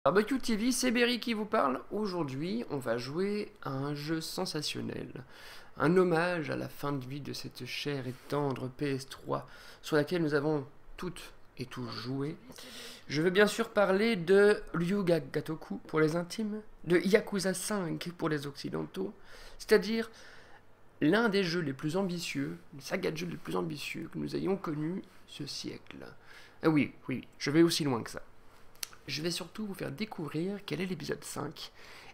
Barbecue TV, c'est Berry qui vous parle. Aujourd'hui, on va jouer à un jeu sensationnel. Un hommage à la fin de vie de cette chère et tendre PS3 sur laquelle nous avons toutes et tous joué. Je veux bien sûr parler de Ryuga Gotoku pour les intimes, de Yakuza 5 pour les occidentaux, c'est-à-dire l'un des jeux les plus ambitieux, une saga de jeux les plus ambitieux que nous ayons connu ce siècle. Ah oui, je vais aussi loin que ça. Je vais surtout vous faire découvrir quel est l'épisode 5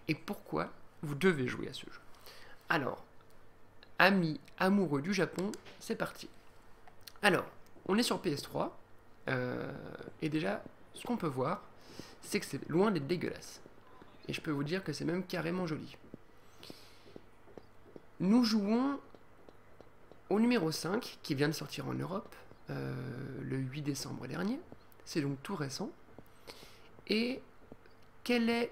et pourquoi vous devez jouer à ce jeu. Alors, amis amoureux du Japon, c'est parti. Alors, on est sur PS3, et déjà, ce qu'on peut voir, c'est que c'est loin d'être dégueulasse. Et je peux vous dire que c'est même carrément joli. Nous jouons au numéro 5, qui vient de sortir en Europe, le 8 décembre dernier. C'est donc tout récent. Et quelle est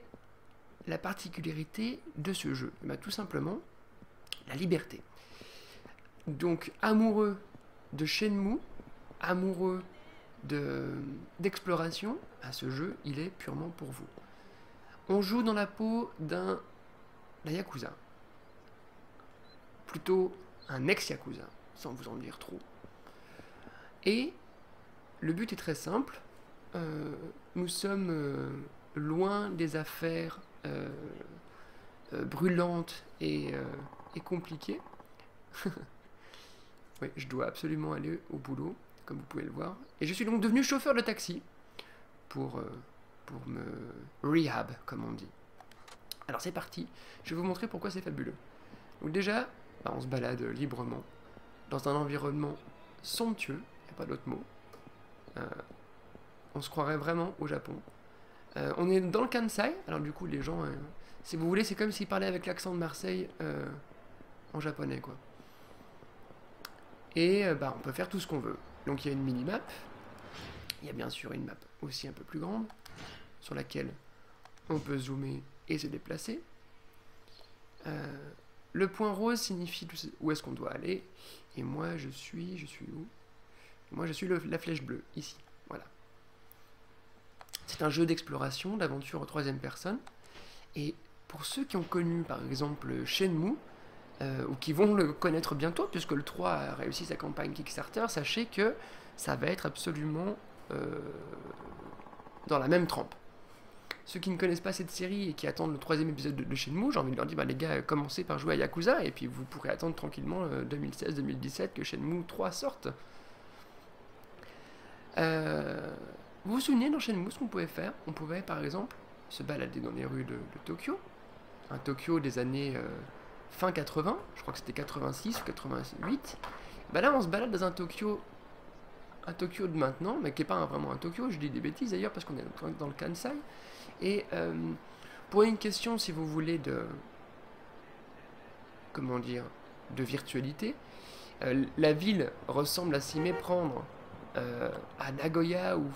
la particularité de ce jeu? Tout simplement, la liberté. Donc, amoureux de Shenmue, amoureux d'exploration, ce jeu, il est purement pour vous. On joue dans la peau d'un Yakuza. Plutôt un ex-Yakuza, sans vous en dire trop. Et le but est très simple. Nous sommes loin des affaires brûlantes et compliquées. Oui, je dois absolument aller au boulot, comme vous pouvez le voir. Et je suis donc devenu chauffeur de taxi pour me rehab, comme on dit. Alors c'est parti, je vais vous montrer pourquoi c'est fabuleux. Donc déjà, on se balade librement, dans un environnement somptueux, il n'y a pas d'autre mot. On se croirait vraiment au Japon. On est dans le Kansai, alors du coup les gens, si vous voulez, c'est comme s'ils parlaient avec l'accent de Marseille en japonais, quoi. Et on peut faire tout ce qu'on veut. Donc il y a une mini-map, il y a bien sûr une map aussi un peu plus grande, sur laquelle on peut zoomer et se déplacer. Le point rose signifie où est-ce qu'on doit aller, et moi je suis où? Moi je suis la flèche bleue, ici, voilà. C'est un jeu d'exploration, d'aventure en troisième personne. Et pour ceux qui ont connu par exemple Shenmue, ou qui vont le connaître bientôt, puisque le 3 a réussi sa campagne Kickstarter, sachez que ça va être absolument dans la même trempe. Ceux qui ne connaissent pas cette série et qui attendent le troisième épisode de Shenmue, j'ai envie de leur dire, les gars, commencez par jouer à Yakuza, et puis vous pourrez attendre tranquillement 2016-2017 que Shenmue 3 sorte. Vous vous souvenez dans Shenmue ce qu'on pouvait faire? On pouvait par exemple se balader dans les rues de Tokyo, un Tokyo des années fin 80, je crois que c'était 86 ou 88. Là on se balade dans un Tokyo de maintenant, mais qui n'est pas vraiment un Tokyo, je dis des bêtises d'ailleurs parce qu'on est dans le Kansai. Et pour une question, si vous voulez, de virtualité, la ville ressemble à s'y méprendre à Nagoya ou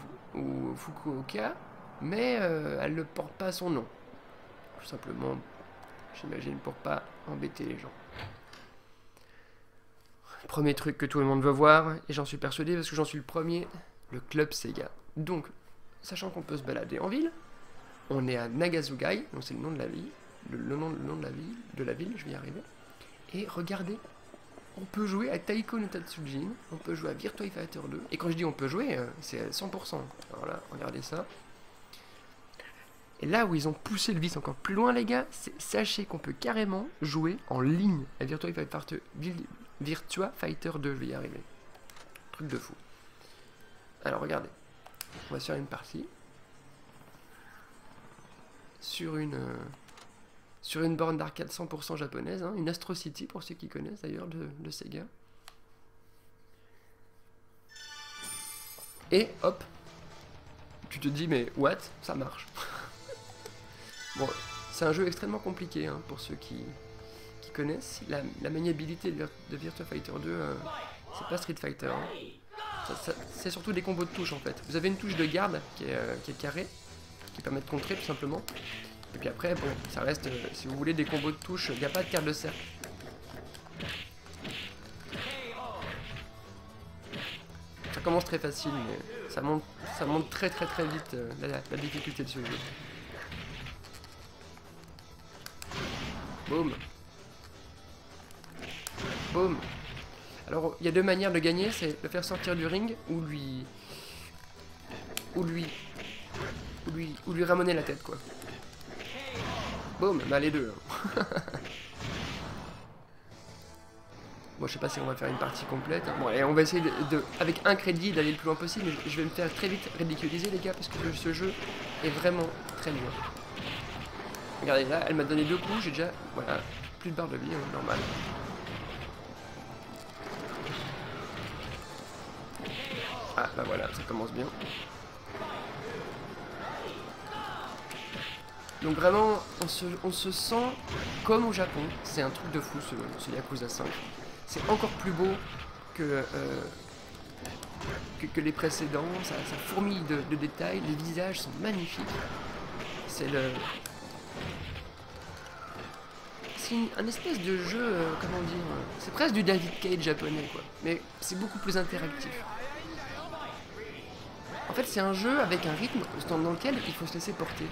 Fukuoka, mais elle ne porte pas son nom. Tout simplement, j'imagine, pour pas embêter les gens. Premier truc que tout le monde veut voir, et j'en suis persuadé parce que j'en suis le premier, le club Sega. Donc, sachant qu'on peut se balader en ville, on est à Nagazugai, donc c'est le nom de la ville, le nom de la ville, je vais y arriver. Et regardez, on peut jouer à Taiko no Tatsujin, on peut jouer à Virtua Fighter 2, et quand je dis on peut jouer, c'est à 100%. Alors là, regardez ça. Et là où ils ont poussé le vice encore plus loin, les gars, sachez qu'on peut carrément jouer en ligne à Virtua Fighter 2, je vais y arriver. Truc de fou. Alors regardez, on va se faire une partie sur une borne d'arcade 100% japonaise, une Astro City pour ceux qui connaissent d'ailleurs de Sega. Et hop, tu te dis mais what, ça marche. Bon, c'est un jeu extrêmement compliqué pour ceux qui connaissent. La maniabilité de Virtua Fighter 2, c'est pas Street Fighter. C'est surtout des combos de touches en fait. Vous avez une touche de garde qui est carrée, qui permet de contrer tout simplement. Et puis après, bon, ça reste, si vous voulez des combos de touches, il n'y a pas de carte de cercle. Ça commence très facile, mais ça monte très vite la difficulté de ce jeu. Boum. Boum. Alors, il y a deux manières de gagner, c'est le faire sortir du ring ou lui ramener la tête, quoi. Boum, bah les deux. Hein. Bon, je sais pas si on va faire une partie complète. Bon, et on va essayer avec un crédit d'aller le plus loin possible, mais je vais me faire très vite ridiculiser, les gars, parce que ce jeu est vraiment très dur. Regardez, là, elle m'a donné 2 coups, j'ai déjà, voilà, plus de barre de vie, hein, normal. Ah, bah voilà, ça commence bien. Donc vraiment, on se sent comme au Japon. C'est un truc de fou, ce Yakuza 5. C'est encore plus beau que les précédents. Ça fourmille de détails. Les visages sont magnifiques. C'est un espèce de jeu, comment dire, c'est presque du David Cage japonais, quoi. Mais c'est beaucoup plus interactif. En fait, c'est un jeu avec un rythme dans lequel il faut se laisser porter.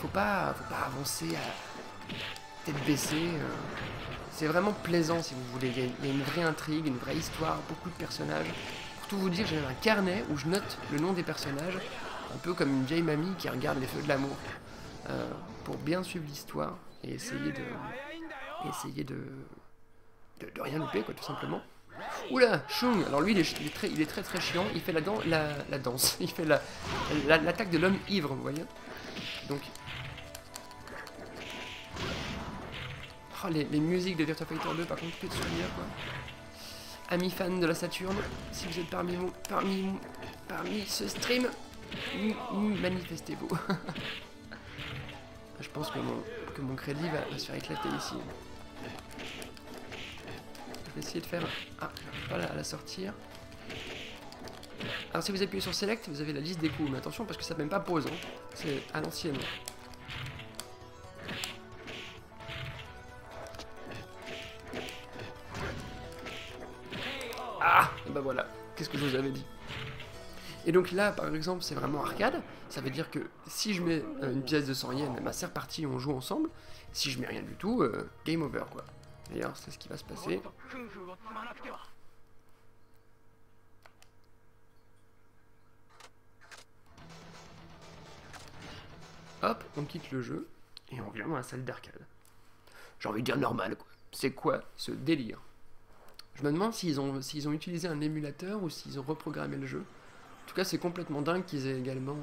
Faut pas avancer à tête baissée. C'est vraiment plaisant, si vous voulez. Il y a une vraie intrigue, une vraie histoire, beaucoup de personnages. Pour tout vous dire, j'ai même un carnet où je note le nom des personnages, un peu comme une vieille mamie qui regarde les feux de l'amour, pour bien suivre l'histoire et essayer de rien louper, quoi, tout simplement. Oula, Shung. Alors lui, il est très très chiant. Il fait la danse. Il fait l'attaque de l'homme ivre, vous voyez. Donc, oh, les musiques de Virtua Fighter 2, par contre, que de souvenirs, quoi. Amis fans de la Saturne, si vous êtes parmi ce stream, manifestez-vous. Je pense que mon crédit va se faire éclater ici. Je vais essayer de faire... Ah, j'arrive pas à la sortir. Alors si vous appuyez sur Select, vous avez la liste des coups. Mais attention parce que ça ne même pas pause. Hein. C'est à l'ancienne. Ah, et bah voilà. Qu'est-ce que je vous avais dit. Et donc là, par exemple, c'est vraiment arcade. Ça veut dire que si je mets une pièce de 100 yens, bah, c'est reparti, on joue ensemble. Si je mets rien du tout, game over, quoi. D'ailleurs, c'est ce qui va se passer. Hop, on quitte le jeu et on vient dans la salle d'arcade. J'ai envie de dire normal, quoi. C'est quoi ce délire? Je me demande s'ils ont utilisé un émulateur ou s'ils ont reprogrammé le jeu. En tout cas, c'est complètement dingue qu'ils aient également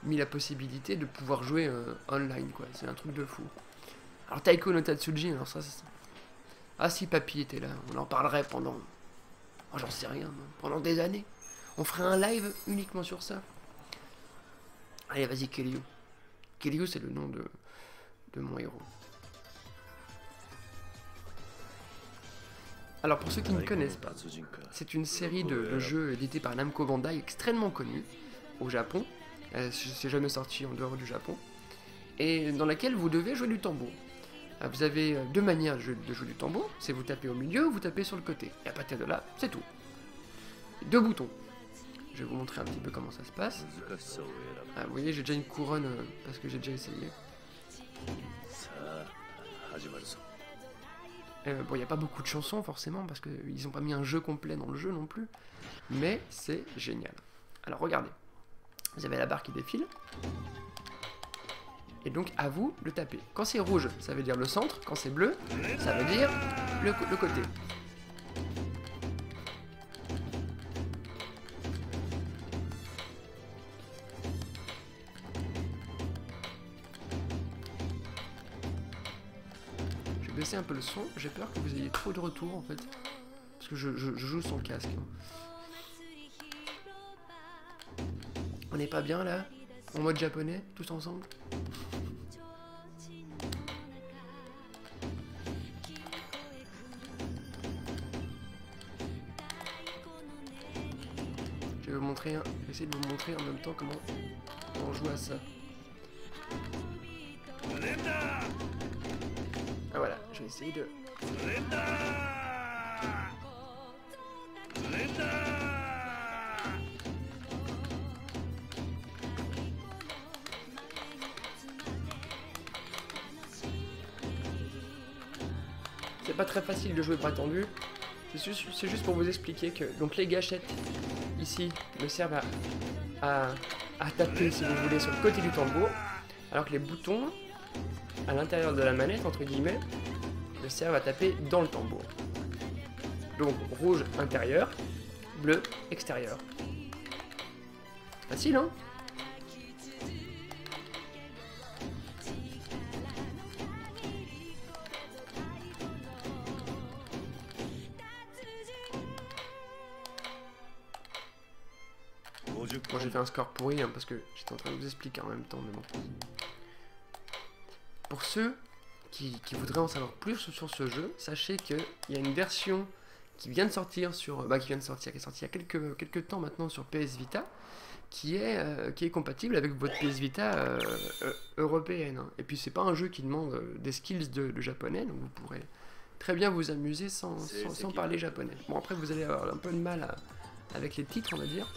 mis la possibilité de pouvoir jouer online, quoi. C'est un truc de fou. Alors Taiko no Tatsuji, alors ça... Ah si Papy était là, on en parlerait pendant... Oh, j'en sais rien, pendant des années. On ferait un live uniquement sur ça. Allez, vas-y, Kiryu. Kiryu, c'est le nom de mon héros. Alors, pour ceux qui ne connaissent pas, c'est une série de jeux édités par Namco Bandai extrêmement connue au Japon. C'est jamais sorti en dehors du Japon. Et dans laquelle vous devez jouer du tambour. Vous avez 2 manières de jouer du tambour. C'est vous tapez au milieu ou vous tapez sur le côté. Et à partir de là, c'est tout. 2 boutons. Je vais vous montrer un petit peu comment ça se passe. Ah, vous voyez, j'ai déjà une couronne parce que j'ai déjà essayé. Bon, il n'y a pas beaucoup de chansons forcément parce qu'ils n'ont pas mis un jeu complet dans le jeu non plus. Mais c'est génial. Alors regardez. Vous avez la barre qui défile. Et donc à vous de taper. Quand c'est rouge, ça veut dire le centre. Quand c'est bleu, ça veut dire le côté. Je vais baisser un peu le son. J'ai peur que vous ayez trop de retours en fait. Parce que je joue sans casque. On n'est pas bien là? En mode japonais, tous ensemble? Je vais vous montrer, essayer de vous montrer en même temps comment on joue à ça. Ah voilà, je vais essayer de... c'est pas très facile de jouer bras tendu. C'est juste pour vous expliquer que donc les gâchettes ici me servent à taper, si vous voulez, sur le côté du tambour, alors que les boutons à l'intérieur de la manette, entre guillemets, me servent à taper dans le tambour. Donc rouge intérieur, bleu extérieur. Facile, hein? Moi j'ai fait un score pourri hein, parce que j'étais en train de vous expliquer en même temps, mais bon. Pour ceux qui voudraient en savoir plus sur ce jeu, sachez qu'il y a une version qui vient de sortir sur, qui est sortie il y a quelques temps maintenant sur PS Vita, qui est compatible avec votre PS Vita européenne. Hein. Et puis c'est pas un jeu qui demande des skills de japonais, donc vous pourrez très bien vous amuser sans parler japonais. Bon après vous allez avoir un peu de mal avec les titres on va dire.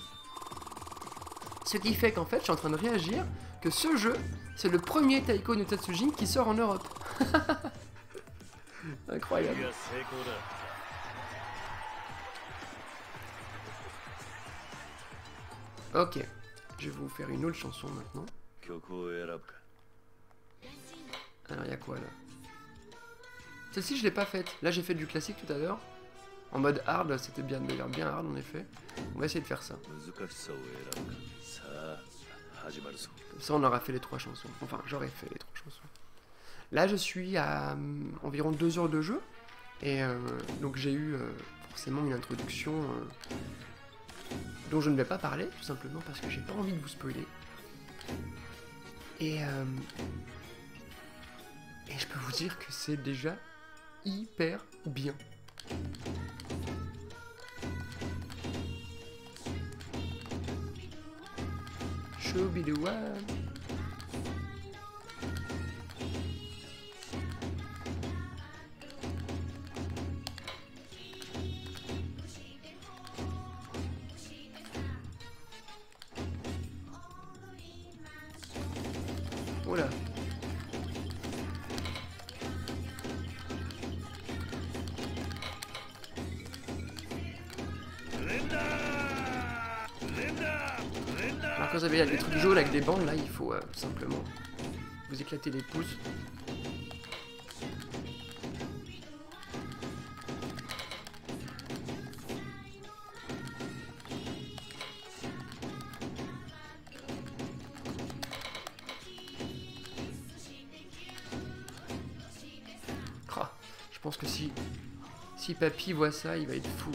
Ce qui fait qu'en fait je suis en train de réagir que ce jeu c'est le premier Taiko no Tatsujin qui sort en Europe. Incroyable. Ok, je vais vous faire une autre chanson maintenant. Alors il y a quoi là? Celle-ci je l'ai pas faite. Là j'ai fait du classique tout à l'heure. En mode hard, c'était bien d'ailleurs bien hard en effet. On va essayer de faire ça. Comme ça on aura fait les 3 chansons. Enfin j'aurais fait les 3 chansons. Là je suis à environ 2 heures de jeu. Et donc j'ai eu forcément une introduction dont je ne vais pas parler, tout simplement parce que j'ai pas envie de vous spoiler. Et je peux vous dire que c'est déjà hyper bien. Show be the one. Voilà. Alors quand vous avez des trucs jaunes avec des bandes, là il faut tout simplement vous éclater les pouces. Je pense que si papy voit ça, il va être fou.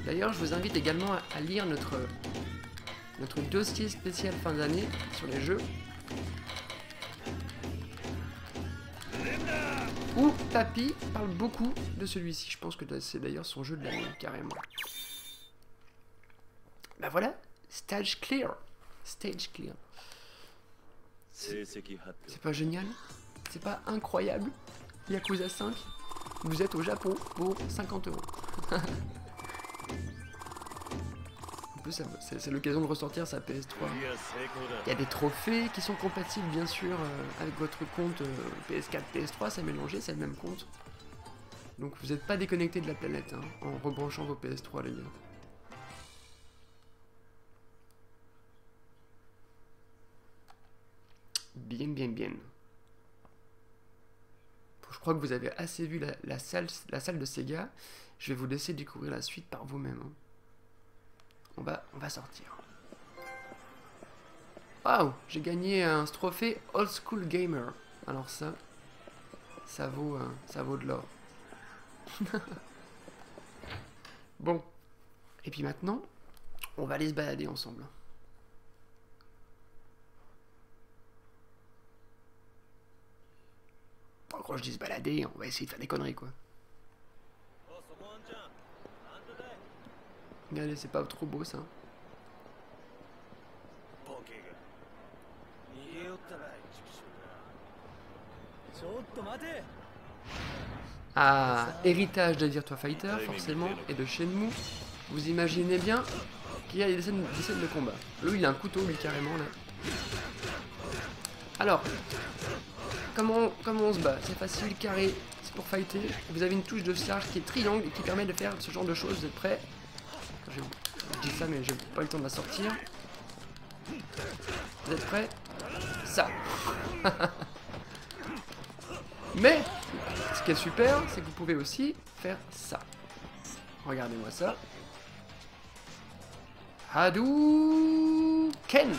D'ailleurs, je vous invite également à lire notre dossier spécial fin d'année sur les jeux. Où papy parle beaucoup de celui-ci. Je pense que c'est d'ailleurs son jeu de l'année, carrément. Bah voilà, stage clear. Stage clear. C'est pas génial? C'est pas incroyable? Yakuza 5, vous êtes au Japon pour 50 €. En plus, c'est l'occasion de ressortir sa PS3. Il y a des trophées qui sont compatibles, bien sûr, avec votre compte PS4, PS3, c'est mélangé, c'est le même compte. Donc vous n'êtes pas déconnecté de la planète hein, en rebranchant vos PS3, les gars. Bien, bien, bien. Je crois que vous avez assez vu la salle de Sega. Je vais vous laisser découvrir la suite par vous-même. Hein. On va sortir. Waouh, j'ai gagné un trophée Old School Gamer. Alors ça vaut de l'or. Bon. Et puis maintenant, on va aller se balader ensemble. Quand je dis se balader, on va essayer de faire des conneries quoi. Regardez, c'est pas trop beau ça. Ah, héritage de Virtua Fighter forcément et de Shenmue. Vous imaginez bien qu'il y a des scènes de combat. Lui il a un couteau lui carrément là. Alors. Comment on se bat? C'est facile, carré, c'est pour fighter. Vous avez une touche de charge qui est triangle et qui permet de faire ce genre de choses. Vous êtes prêts? Je dis ça mais j'ai pas eu le temps de la sortir. Vous êtes prêts? Ça. Mais ce qui est super, c'est que vous pouvez aussi faire ça. Regardez-moi ça. Hadouken.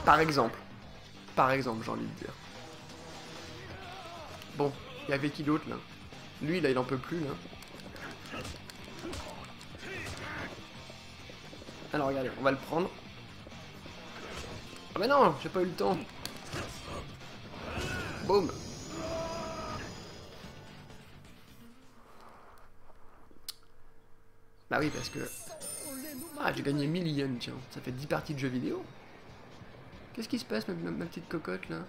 Par exemple, j'ai envie de dire. Bon, il y avait qui d'autre là? Lui là, il en peut plus là. Alors regardez, on va le prendre. Ah bah non, j'ai pas eu le temps. Boum. Bah oui, parce que... Ah, j'ai gagné 1000 yens, tiens. Ça fait 10 parties de jeux vidéo. Qu'est-ce qui se passe, ma petite cocotte, là?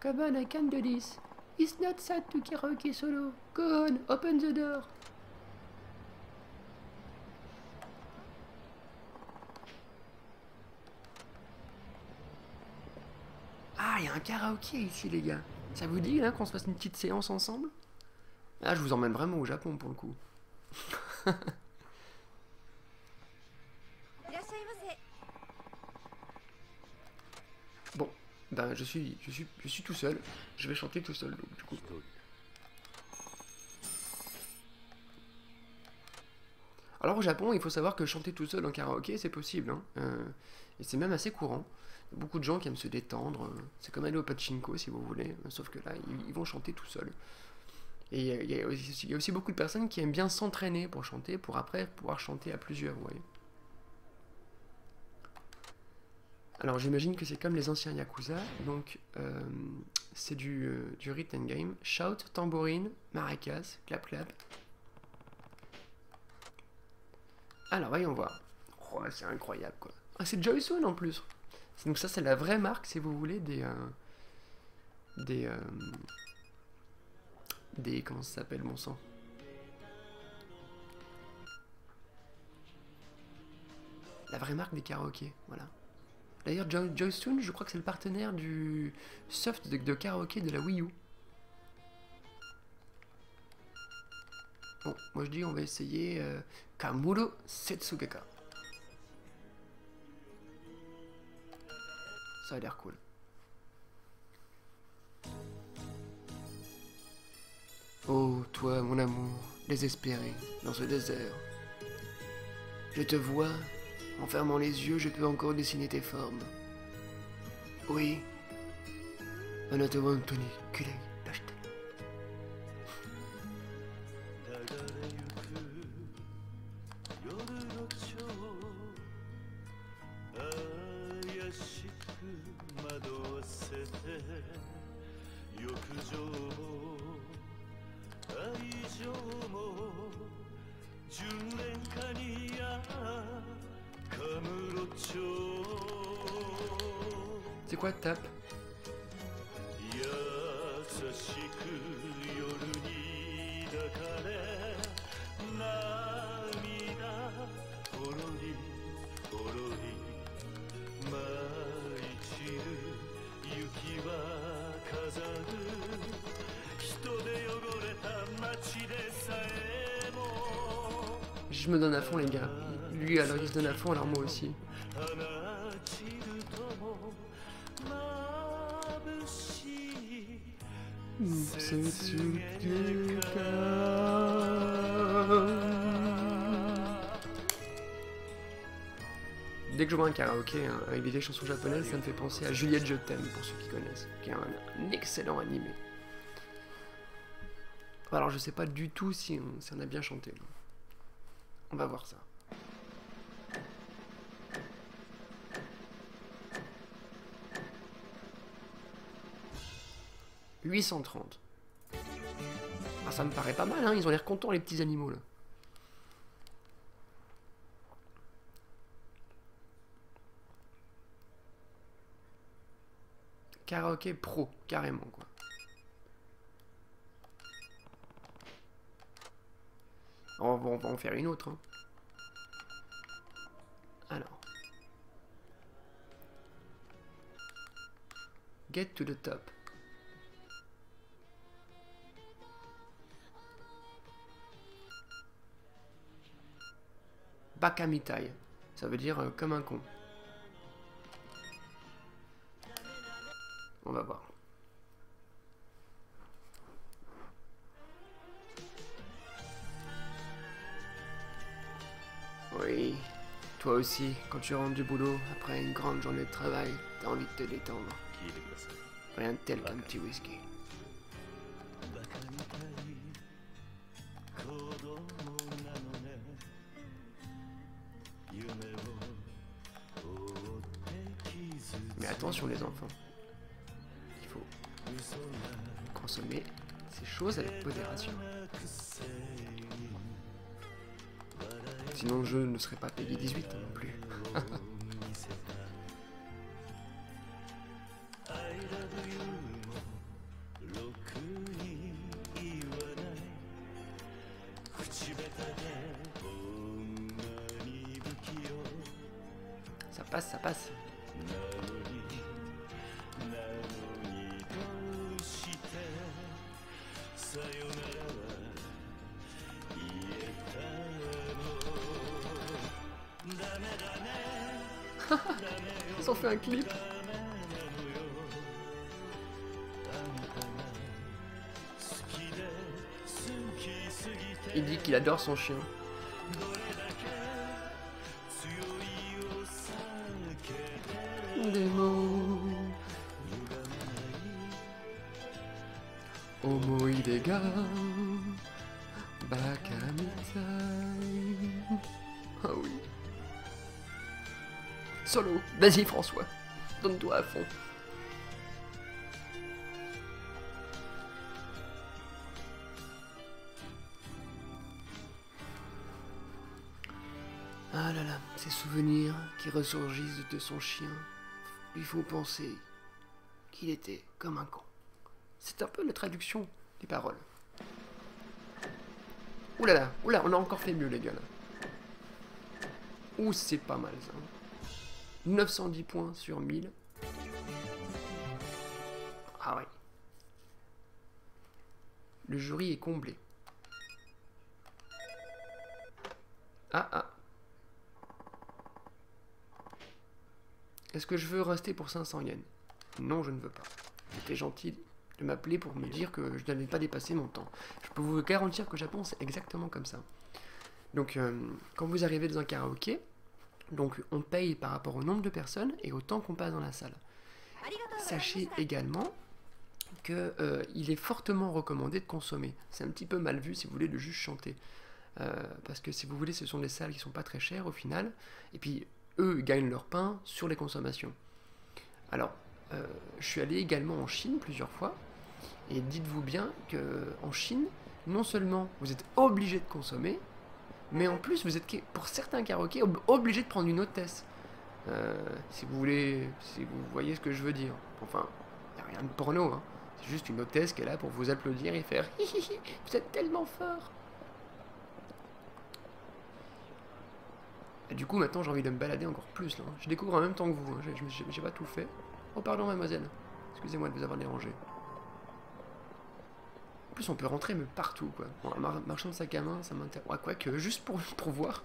Come on, I can do this. It's not sad to karaoke solo. Go on, open the door. Ah, il y a un karaoké ici, les gars. Ça vous dit, là, qu'on se fasse une petite séance ensemble? Ah, je vous emmène vraiment au Japon, pour le coup. Bon, ben je suis tout seul. Je vais chanter tout seul, donc, du coup. Alors au Japon, il faut savoir que chanter tout seul en karaoké, c'est possible, hein. Et c'est même assez courant. Il y a beaucoup de gens qui aiment se détendre. C'est comme aller au pachinko, si vous voulez. Sauf que là, ils vont chanter tout seuls. Et il y a aussi beaucoup de personnes qui aiment bien s'entraîner pour chanter, pour après pouvoir chanter à plusieurs, vous voyez. Alors j'imagine que c'est comme les anciens Yakuza, donc c'est du rhythm game. Shout, tambourine, maracas, clap clap. Alors voyons voir. Oh, c'est incroyable quoi. Ah, c'est Joy-Son en plus. Donc ça c'est la vraie marque si vous voulez des comment ça s'appelle mon sang? La vraie marque des karaokés, voilà. D'ailleurs, Joy-Son, je crois que c'est le partenaire du soft de karaoké de la Wii U. Bon, moi je dis on va essayer Kamuro Setsugeka. Ça a l'air cool. Oh, toi, mon amour, désespéré, dans ce désert. Je te vois, en fermant les yeux, je peux encore dessiner tes formes. Oui, Anata wa Anthony, Kulei, Dashite. C'est quoi tape? Je me donne à fond les gars. Lui alors il se donne à fond alors moi aussi. Dès que je vois un karaoké hein, avec des chansons japonaises, ça me fait penser à Juliette Je t'aime, pour ceux qui connaissent, qui est un excellent animé. Alors je sais pas du tout si on a bien chanté. On va voir ça. « 830. » Ah, ça me paraît pas mal, hein, ils ont l'air contents les petits animaux là. Karaoké pro, carrément quoi. On va en faire une autre. Hein. Alors. Get to the top. Bakamitai. Ça veut dire comme un con. On va voir. Oui, toi aussi, quand tu rentres du boulot, après une grande journée de travail, t'as envie de te détendre. Rien de tel qu'un petit whisky. Mais attention les enfants, il faut consommer ces choses avec modération. Sinon le jeu ne serait pas payé 18 non plus. Ça passe, ça passe. Ils ont fait un clip. Il dit qu'il adore son chien. Des mots. Homo illégal. Bakamitai. Ah oui. Solo. Vas-y François. Donne-toi à fond. Ah là là, ces souvenirs qui ressurgissent de son chien lui font penser qu'il était comme un con. C'est un peu la traduction des paroles. Ouh là là, oula, on a encore fait mieux les gars là. Ouh, c'est pas mal ça. 910 points sur 1000. Ah ouais. Le jury est comblé. Ah ah. Est-ce que je veux rester pour 500 yens? Non, je ne veux pas. C'était gentil de m'appeler pour me dire que je n'allais pas dépasser mon temps. Je peux vous garantir que Japon, c'est exactement comme ça. Donc, quand vous arrivez dans un karaoké, donc on paye par rapport au nombre de personnes et au temps qu'on passe dans la salle. Sachez également qu'il est fortement recommandé de consommer. C'est un petit peu mal vu si vous voulez de juste chanter. Parce que si vous voulez, ce sont des salles qui sont pas très chères au final. Et puis, eux gagnent leur pain sur les consommations. Alors, je suis allé également en Chine plusieurs fois. Et dites-vous bien qu'en Chine, non seulement vous êtes obligé de consommer, mais en plus vous êtes, pour certains karaokés, obligé de prendre une hôtesse. Si vous voulez, si vous voyez ce que je veux dire. Enfin, il n'y a rien de porno, hein. C'est juste une hôtesse qui est là pour vous applaudir et faire hi hi hi, vous êtes tellement fort. Et du coup, maintenant j'ai envie de me balader encore plus là. Je découvre en même temps que vous, hein. J'ai pas tout fait. Oh, pardon, mademoiselle. Excusez-moi de vous avoir dérangé. En plus, on peut rentrer mais partout quoi. Bon, un marchand de sac à main, ça m'intéresse. Ouais, quoique, juste pour voir,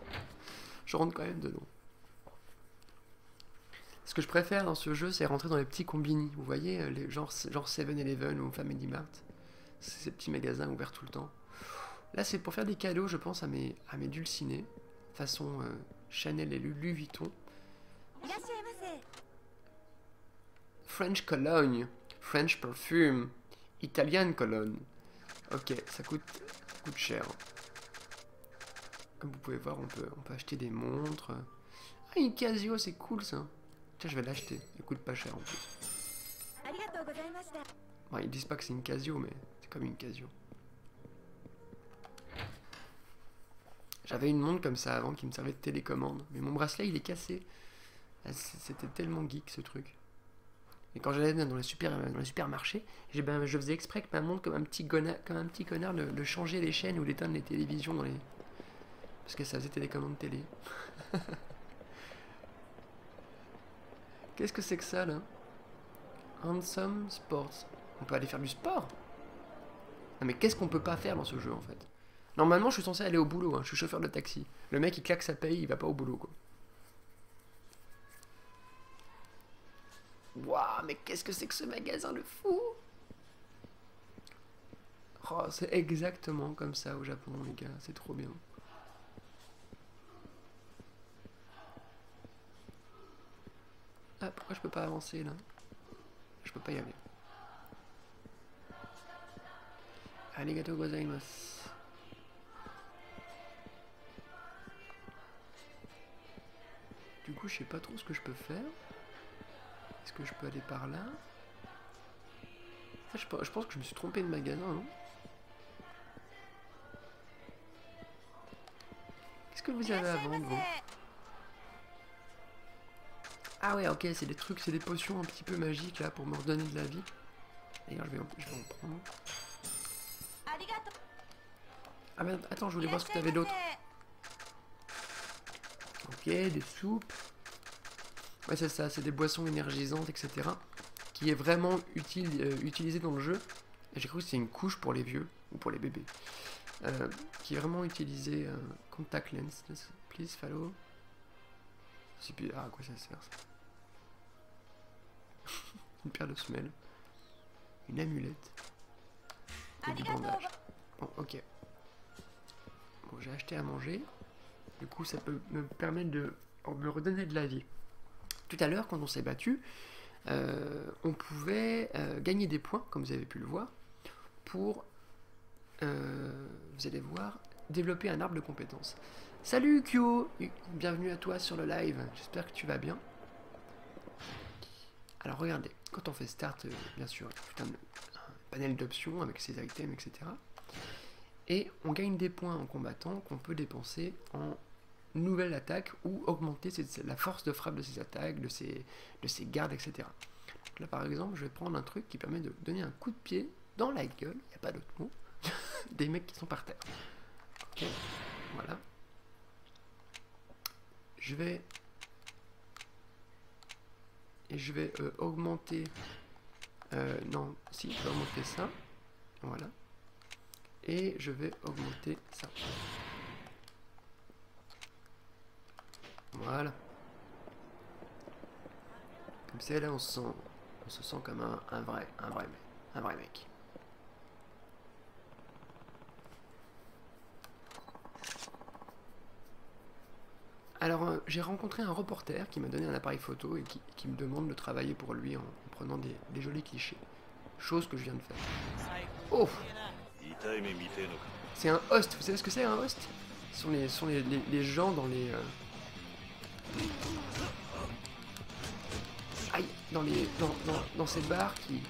je rentre quand même dedans. Ce que je préfère dans ce jeu, c'est rentrer dans les petits combini. Vous voyez, les, genre 7-Eleven ou Family Mart. C'est ces petits magasins ouverts tout le temps. Là, c'est pour faire des cadeaux, je pense, à mes dulcinés. Façon Chanel et Louis Vuitton. French cologne. French perfume. Italian cologne. Ok, ça coûte cher. Comme vous pouvez voir, on peut acheter des montres. Ah, une Casio, c'est cool ça. Tiens, je vais l'acheter. Elle coûte pas cher en plus. Bon, ils disent pas que c'est une Casio, mais c'est comme une Casio. J'avais une montre comme ça avant qui me servait de télécommande. Mais mon bracelet, il est cassé. C'était tellement geek ce truc. Et quand j'allais dans les supermarchés, je faisais exprès que ma montre, comme un petit connard, de changer les chaînes ou d'éteindre les télévisions dans les... Parce que ça faisait télécommande télé. Qu'est-ce que c'est que ça, là? Handsome Sports. On peut aller faire du sport? Non mais qu'est-ce qu'on peut pas faire dans ce jeu en fait? Normalement je suis censé aller au boulot, hein. Je suis chauffeur de taxi. Le mec il claque sa paye, il va pas au boulot quoi. Waouh, mais qu'est-ce que c'est que ce magasin de fou? Oh, c'est exactement comme ça au Japon les gars, c'est trop bien. Ah, pourquoi je peux pas avancer là? Je peux pas y aller. Arigato gozaimasu. Du coup, je sais pas trop ce que je peux faire. Est-ce que je peux aller par là? Je pense que je me suis trompé de magasin, non? Qu'est-ce que vous avez à vendre, vous? Ah ouais, ok, c'est des trucs, c'est des potions un petit peu magiques là pour me redonner de la vie. D'ailleurs, je vais en prendre. Ah mais attends, je voulais voir ce que tu avais d'autre. Ok, des soupes. Ouais, c'est ça, c'est des boissons énergisantes, etc. Qui est vraiment utilisé dans le jeu. Et j'ai cru que c'était une couche pour les vieux, ou pour les bébés. Qui est vraiment utilisé. Contact lens, please follow. Je sais plus, à quoi ça sert ça. Une paire de semelles. Une amulette. Et du bandage. Bon, ok. Bon, j'ai acheté à manger. Du coup, ça peut me permettre de me redonner de la vie. Tout à l'heure, quand on s'est battu, on pouvait gagner des points, comme vous avez pu le voir, pour, vous allez voir, développer un arbre de compétences. Salut Kyo, bienvenue à toi sur le live, j'espère que tu vas bien. Alors regardez, quand on fait start, bien sûr, il y a un panel d'options avec ses items, etc. Et on gagne des points en combattant qu'on peut dépenser en nouvelle attaque ou augmenter la force de frappe de ses attaques, de ses gardes, etc. Donc là par exemple, je vais prendre un truc qui permet de donner un coup de pied dans la gueule, il n'y a pas d'autre mot, des mecs qui sont par terre. Ok, voilà. Je vais augmenter, non, si, je vais augmenter ça, voilà. Et je vais augmenter ça. Voilà. Comme ça, là, on se sent comme un vrai mec. Alors, j'ai rencontré un reporter qui m'a donné un appareil photo et qui me demande de travailler pour lui en prenant des jolis clichés. Chose que je viens de faire. Oh! C'est un host, vous savez ce que c'est un host? Ce sont les gens dans les... Aïe, dans ces bars qui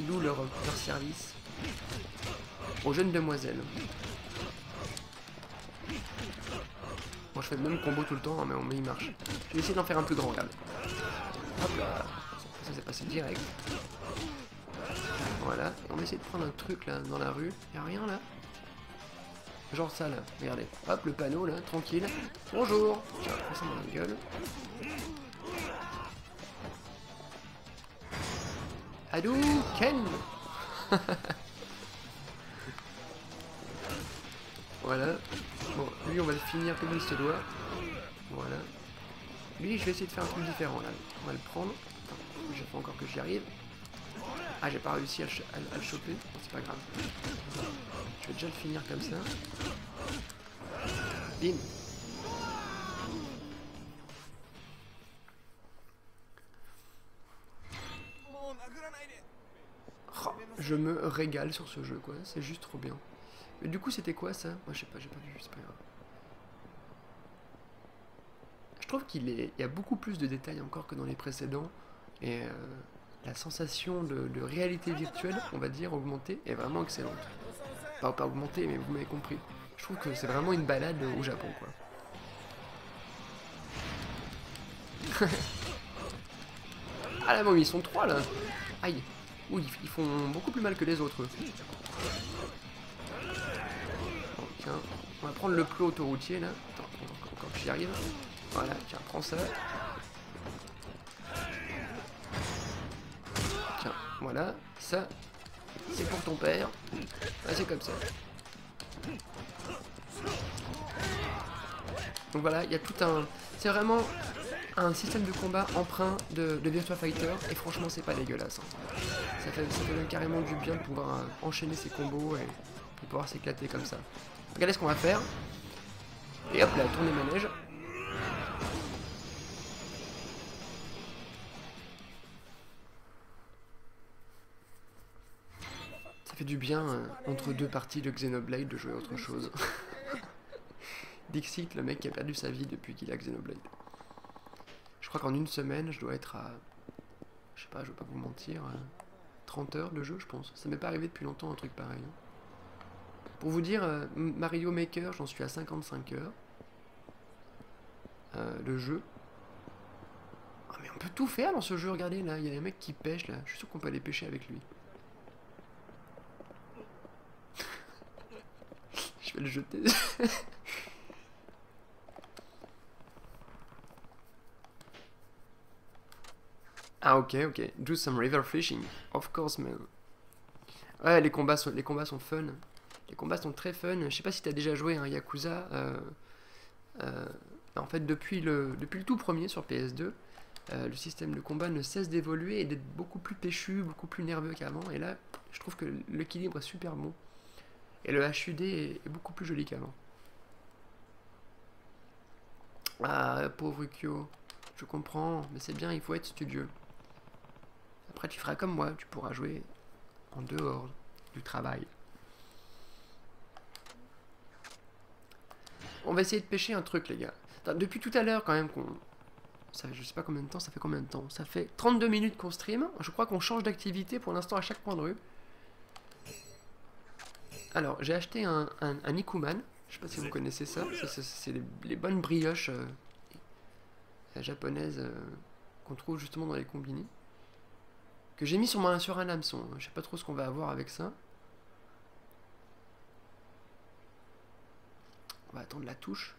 louent leur service aux jeunes demoiselles. Moi je fais le même combo tout le temps, hein, mais il marche. Je vais essayer d'en faire un plus grand, regardez. Hop là, ça s'est passé direct. Voilà, et on va essayer de prendre un truc là dans la rue. Y'a rien là? Genre ça là, regardez. Hop, le panneau là, tranquille. Bonjour. Tiens, prends ça dans la gueule. Hadouken. Voilà. Bon, lui on va le finir comme il se doit. Voilà. Lui je vais essayer de faire un truc différent là. On va le prendre. Attends, j'ai fait encore que j'y arrive. Ah, j'ai pas réussi à le choper. C'est pas grave. Je vais déjà le finir comme ça. Bim. Oh, je me régale sur ce jeu, quoi. C'est juste trop bien. Mais du coup, c'était quoi ça? Moi, je sais pas, j'ai pas vu. C'est pas grave. Je trouve qu'il y a beaucoup plus de détails encore que dans les précédents. Et la sensation de réalité virtuelle, on va dire, augmentée, est vraiment excellente. Pas augmentée, mais vous m'avez compris. Je trouve que c'est vraiment une balade au Japon, quoi. Ah là, bon, ils sont 3 là. Aïe. Ouh, ils font beaucoup plus mal que les autres. Bon, tiens, on va prendre le plot autoroutier là. Attends, encore que j'y arrive. Voilà, tiens, prends ça. Voilà, ça, c'est pour ton père. Ah, c'est comme ça. Donc voilà, il y a tout un... C'est vraiment un système de combat emprunt de Virtua Fighter, et franchement, c'est pas dégueulasse. Hein. Ça fait même carrément du bien de pouvoir enchaîner ses combos et de pouvoir s'éclater comme ça. Regardez ce qu'on va faire. Et hop là, tourner manège. Ça fait du bien entre deux parties de Xenoblade de jouer à autre chose. Dixit, le mec qui a perdu sa vie depuis qu'il a Xenoblade. Je crois qu'en une semaine, je dois être à... Je sais pas, je vais pas vous mentir... 30 heures de jeu, je pense. Ça m'est pas arrivé depuis longtemps, un truc pareil. Pour vous dire, Mario Maker, j'en suis à 55 heures. Le jeu. Ah, mais on peut tout faire dans ce jeu, regardez, là. Il y a des mecs qui pêchent, là. Je suis sûr qu'on peut aller pêcher avec lui. Je vais le jeter. Ah ok, ok. Do some river fishing. Of course, man. Ouais, les combats sont fun. Les combats sont très fun. Je sais pas si t'as déjà joué à un Yakuza. En fait, depuis le tout premier sur PS2, le système de combat ne cesse d'évoluer et d'être beaucoup plus péchu, beaucoup plus nerveux qu'avant. Et là, je trouve que l'équilibre est super bon. Et le HUD est beaucoup plus joli qu'avant. Ah, pauvre Kyo. Je comprends, mais c'est bien, il faut être studieux. Après, tu feras comme moi, tu pourras jouer en dehors du travail. On va essayer de pêcher un truc, les gars. Attends, depuis tout à l'heure, quand même, je sais pas combien de temps, ça fait combien de temps? Ça fait 32 minutes qu'on stream. Je crois qu'on change d'activité pour l'instant à chaque point de rue. Alors, j'ai acheté un Ikuman. Je sais pas si vous connaissez ça. C'est les bonnes brioches japonaises qu'on trouve justement dans les combini. Que j'ai mis sur un hameçon. Je sais pas trop ce qu'on va avoir avec ça. On va attendre la touche.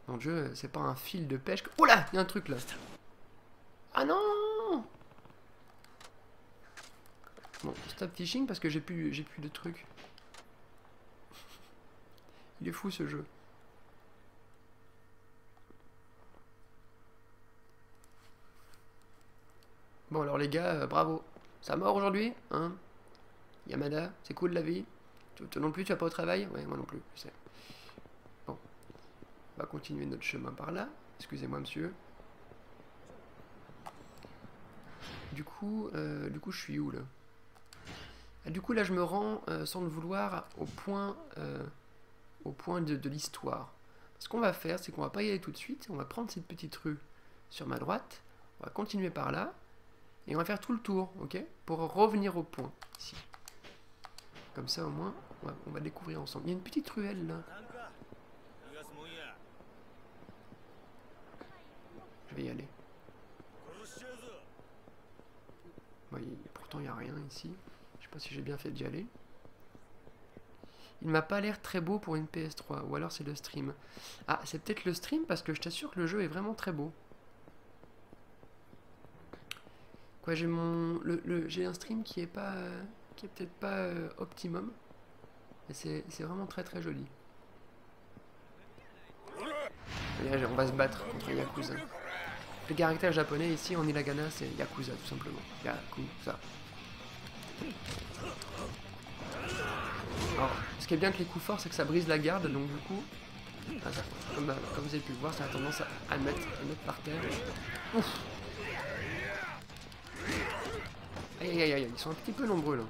Mon dieu, c'est pas un fil de pêche. Oh là, il y a un truc là. Ah non! Bon, stop fishing parce que j'ai plus de trucs. Il est fou ce jeu. Bon alors les gars, bravo. Ça mort aujourd'hui, hein? Yamada, c'est cool la vie. Toi non plus, tu vas pas au travail? Ouais, moi non plus, je sais. Bon. On va continuer notre chemin par là. Excusez-moi monsieur. Du coup, je suis où là? Ah, du coup là je me rends, sans le vouloir, au point de l'histoire. Ce qu'on va faire, c'est qu'on va pas y aller tout de suite. On va prendre cette petite rue sur ma droite. On va continuer par là. Et on va faire tout le tour, ok? Pour revenir au point, ici. Comme ça, au moins, on va découvrir ensemble. Il y a une petite ruelle, là. Je vais y aller. Bon, pourtant, il n'y a rien ici. Je sais pas si j'ai bien fait d'y aller. Il m'a pas l'air très beau pour une PS3. Ou alors c'est le stream. Ah, c'est peut-être le stream parce que je t'assure que le jeu est vraiment très beau. Quoi, j'ai j'ai un stream qui est peut-être pas optimum. Mais c'est vraiment très très joli. Allez, on va se battre contre Yakuza. Le caractère japonais ici en hiragana c'est Yakuza tout simplement. Yakuza. Alors, ce qui est bien avec les coups forts, c'est que ça brise la garde, donc du coup, comme vous avez pu le voir, ça a tendance à le mettre par terre. Ouf. Aïe aïe aïe, ils sont un petit peu nombreux là.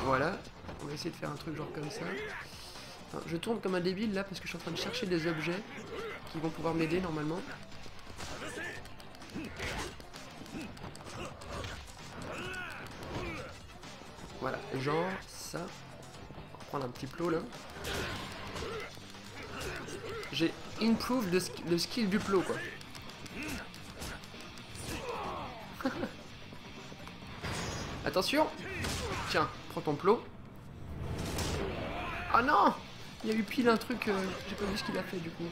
Voilà, on va essayer de faire un truc genre comme ça. Enfin, je tourne comme un débile là parce que je suis en train de chercher des objets qui vont pouvoir m'aider normalement. Voilà, genre ça. On va prendre un petit plot là. J'ai improved le skill du plot quoi. Attention! Tiens, prends ton plot. Ah non! Il y a eu pile un truc, j'ai pas vu ce qu'il a fait du coup.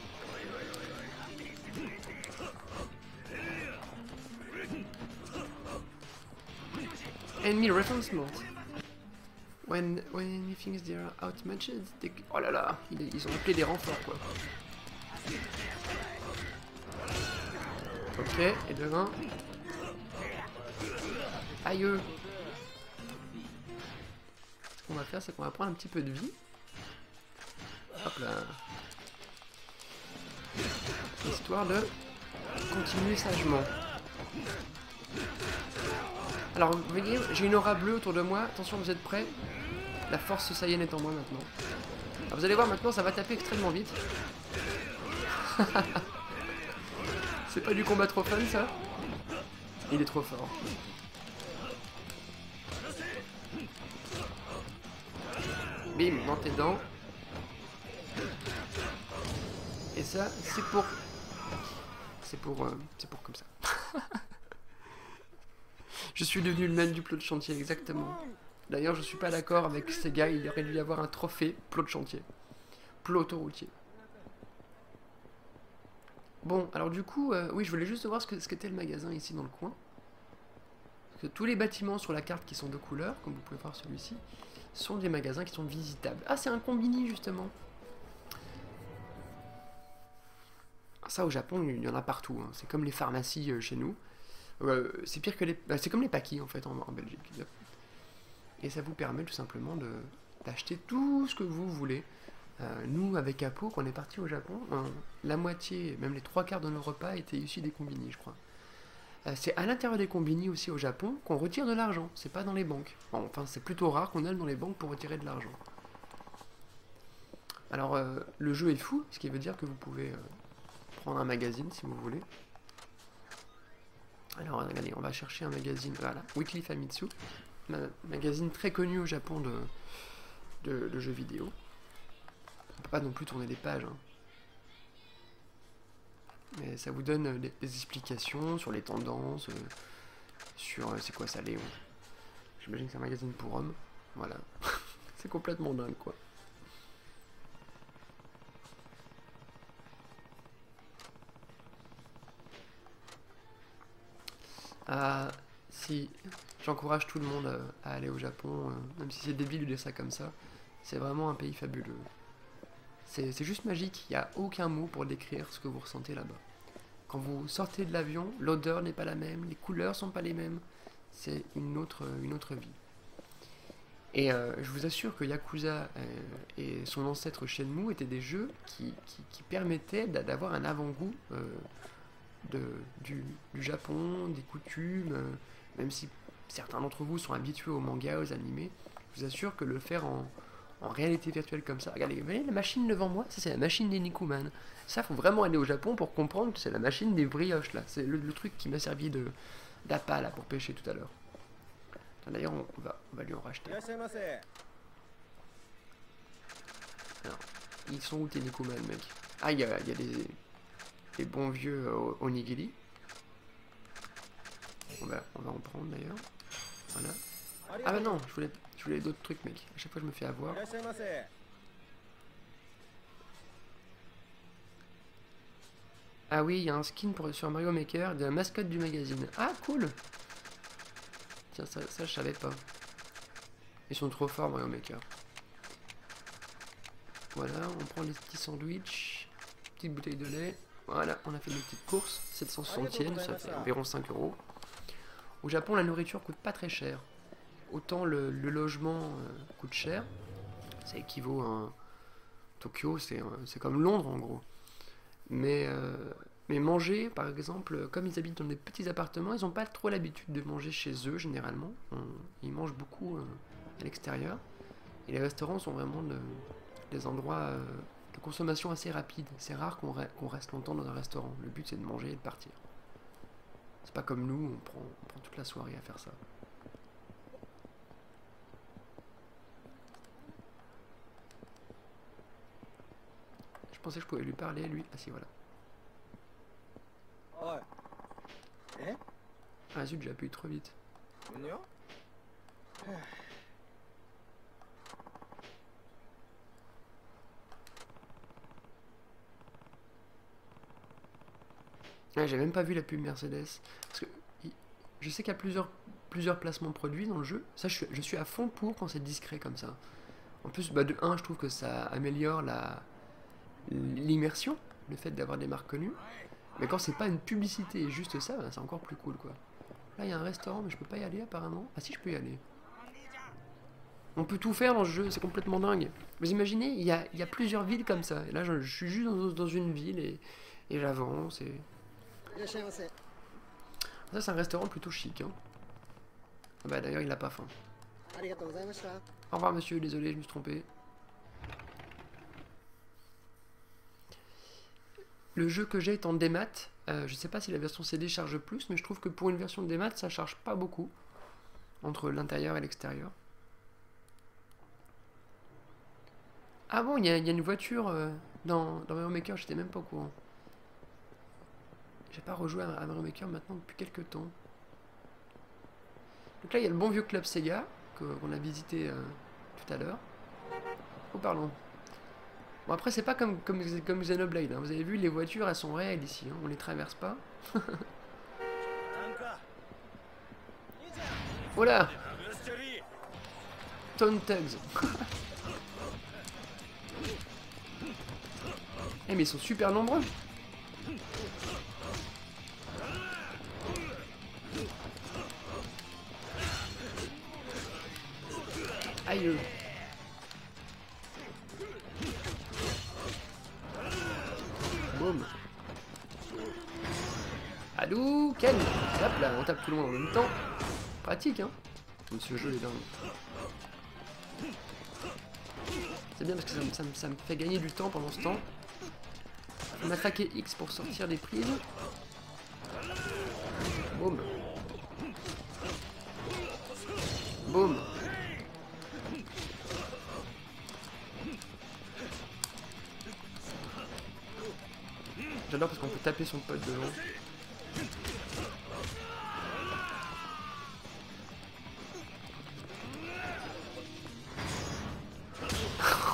Enemy reinforcement. When enemy thinks they are outmatched, they... Oh là là, ils ont appelé des renforts quoi. Ok, et devant. Aïe. Ce qu'on va faire, c'est qu'on va prendre un petit peu de vie. Hop là. Histoire de continuer sagement. Alors, vous voyez, j'ai une aura bleue autour de moi. Attention, vous êtes prêts? La force Saiyan est en moi maintenant. Alors, vous allez voir, maintenant, ça va taper extrêmement vite. C'est pas du combat trop fun, ça? Il est trop fort. Bim, dans tes dents. Et ça, c'est pour comme ça. Je suis devenu le maître du plot de chantier, exactement. D'ailleurs, je suis pas d'accord avec ces gars, il aurait dû y avoir un trophée plot de chantier. Plot autoroutier. Bon, alors du coup, oui, je voulais juste voir ce qu'était le magasin ici dans le coin. Parce que tous les bâtiments sur la carte qui sont de couleur, comme vous pouvez voir celui-ci, sont des magasins qui sont visitables. Ah, c'est un combini, justement. Ça, au Japon, il y en a partout. Hein. C'est comme les pharmacies chez nous. C'est pire que les... c'est comme les paquis, en fait, en Belgique. Et ça vous permet tout simplement d'acheter tout ce que vous voulez. Nous, avec Apo, quand on est parti au Japon, la moitié, même les 3/4 de nos repas étaient issus des combini, je crois. C'est à l'intérieur des combini aussi au Japon qu'on retire de l'argent. C'est pas dans les banques. Bon, enfin, c'est plutôt rare qu'on aille dans les banques pour retirer de l'argent. Alors, le jeu est fou, ce qui veut dire que vous pouvez prendre un magazine si vous voulez. Alors, regardez, on va chercher un magazine, voilà, Weekly Famitsu, magazine très connu au Japon de jeux vidéo. On peut pas non plus tourner les pages, hein. Mais ça vous donne des explications sur les tendances, sur... c'est quoi ça, Léon? J'imagine que c'est un magazine pour hommes, voilà. C'est complètement dingue, quoi. Si j'encourage tout le monde à aller au Japon, même si c'est débile de dire ça comme ça, c'est vraiment un pays fabuleux. C'est juste magique, il n'y a aucun mot pour décrire ce que vous ressentez là-bas. Quand vous sortez de l'avion, l'odeur n'est pas la même, les couleurs sont pas les mêmes, c'est une autre vie. Et je vous assure que Yakuza et son ancêtre Shenmue étaient des jeux qui permettaient d'avoir un avant-goût du Japon, des coutumes, même si certains d'entre vous sont habitués aux mangas, aux animés, je vous assure que le faire en réalité virtuelle comme ça, regardez, vous voyez la machine devant moi, ça c'est la machine des Nikuman. Ça, faut vraiment aller au Japon pour comprendre que c'est la machine des brioches là, c'est le truc qui m'a servi d'appât là pour pêcher tout à l'heure. D'ailleurs, on va lui en racheter. Alors, ils sont où tes Nikuman, mec? Ah, il y a des bons vieux onigiri. On va en prendre d'ailleurs. Voilà. Ah bah non, je voulais d'autres trucs, mec. À chaque fois je me fais avoir. Ah oui, il y a un skin sur Mario Maker de la mascotte du magazine. Ah cool. Tiens, ça je savais pas. Ils sont trop forts, Mario Maker. Voilà, on prend les petits sandwichs, petite bouteille de lait. Voilà, on a fait nos petites courses. 760 yens, ça fait environ 5 €. Au Japon, la nourriture coûte pas très cher. Autant le logement coûte cher. Ça équivaut à Tokyo, c'est comme Londres en gros. Mais manger, par exemple, comme ils habitent dans des petits appartements, ils n'ont pas trop l'habitude de manger chez eux généralement. Ils mangent beaucoup à l'extérieur. Et les restaurants sont vraiment des endroits de consommation assez rapide. C'est rare qu'on reste longtemps dans un restaurant. Le but c'est de manger et de partir. C'est pas comme nous, on prend toute la soirée à faire ça. Je pensais que je pouvais lui parler, lui. Ah si, voilà. Ah zut, j'ai appuyé trop vite. Ah, j'ai même pas vu la pub Mercedes. Parce que je sais qu'il y a plusieurs placements produits dans le jeu. Ça, je suis à fond pour quand c'est discret comme ça. En plus, bah, de 1, je trouve que ça améliore l'immersion, le fait d'avoir des marques connues. Mais quand c'est pas une publicité et juste ça, bah, c'est encore plus cool, quoi. Là, il y a un restaurant, mais je peux pas y aller apparemment. Ah si, je peux y aller. On peut tout faire dans ce jeu, c'est complètement dingue. Vous imaginez, il y a plusieurs villes comme ça. Et là, je suis juste dans une ville et j'avance. Ça, c'est un restaurant plutôt chic. Hein. Ah bah d'ailleurs, il n'a pas faim. Au revoir, monsieur, désolé, je me suis trompé. Le jeu que j'ai est en démat. Je sais pas si la version CD charge plus, mais je trouve que pour une version démat, ça charge pas beaucoup. Entre l'intérieur et l'extérieur. Ah bon, il y a une voiture dans Mario Maker, j'étais même pas au courant. J'ai pas rejoué à Mario Maker maintenant depuis quelques temps. Donc là, il y a le bon vieux club Sega, qu'on a visité tout à l'heure. Oh, pardon. Bon, après, c'est pas comme Xenoblade. Hein. Vous avez vu, les voitures, elles sont réelles ici. Hein. On les traverse pas. Voilà. Tone Tugs. Eh, mais ils sont super nombreux. Aïe. Boum. Hadouken. Hop là, on tape tout le monde en même temps. Pratique, hein. Ce jeu est dingue. C'est bien parce que ça me fait gagner du temps pendant ce temps. On a attaqué X pour sortir des prises. Boum. Boum. J'adore parce qu'on peut taper son pote devant.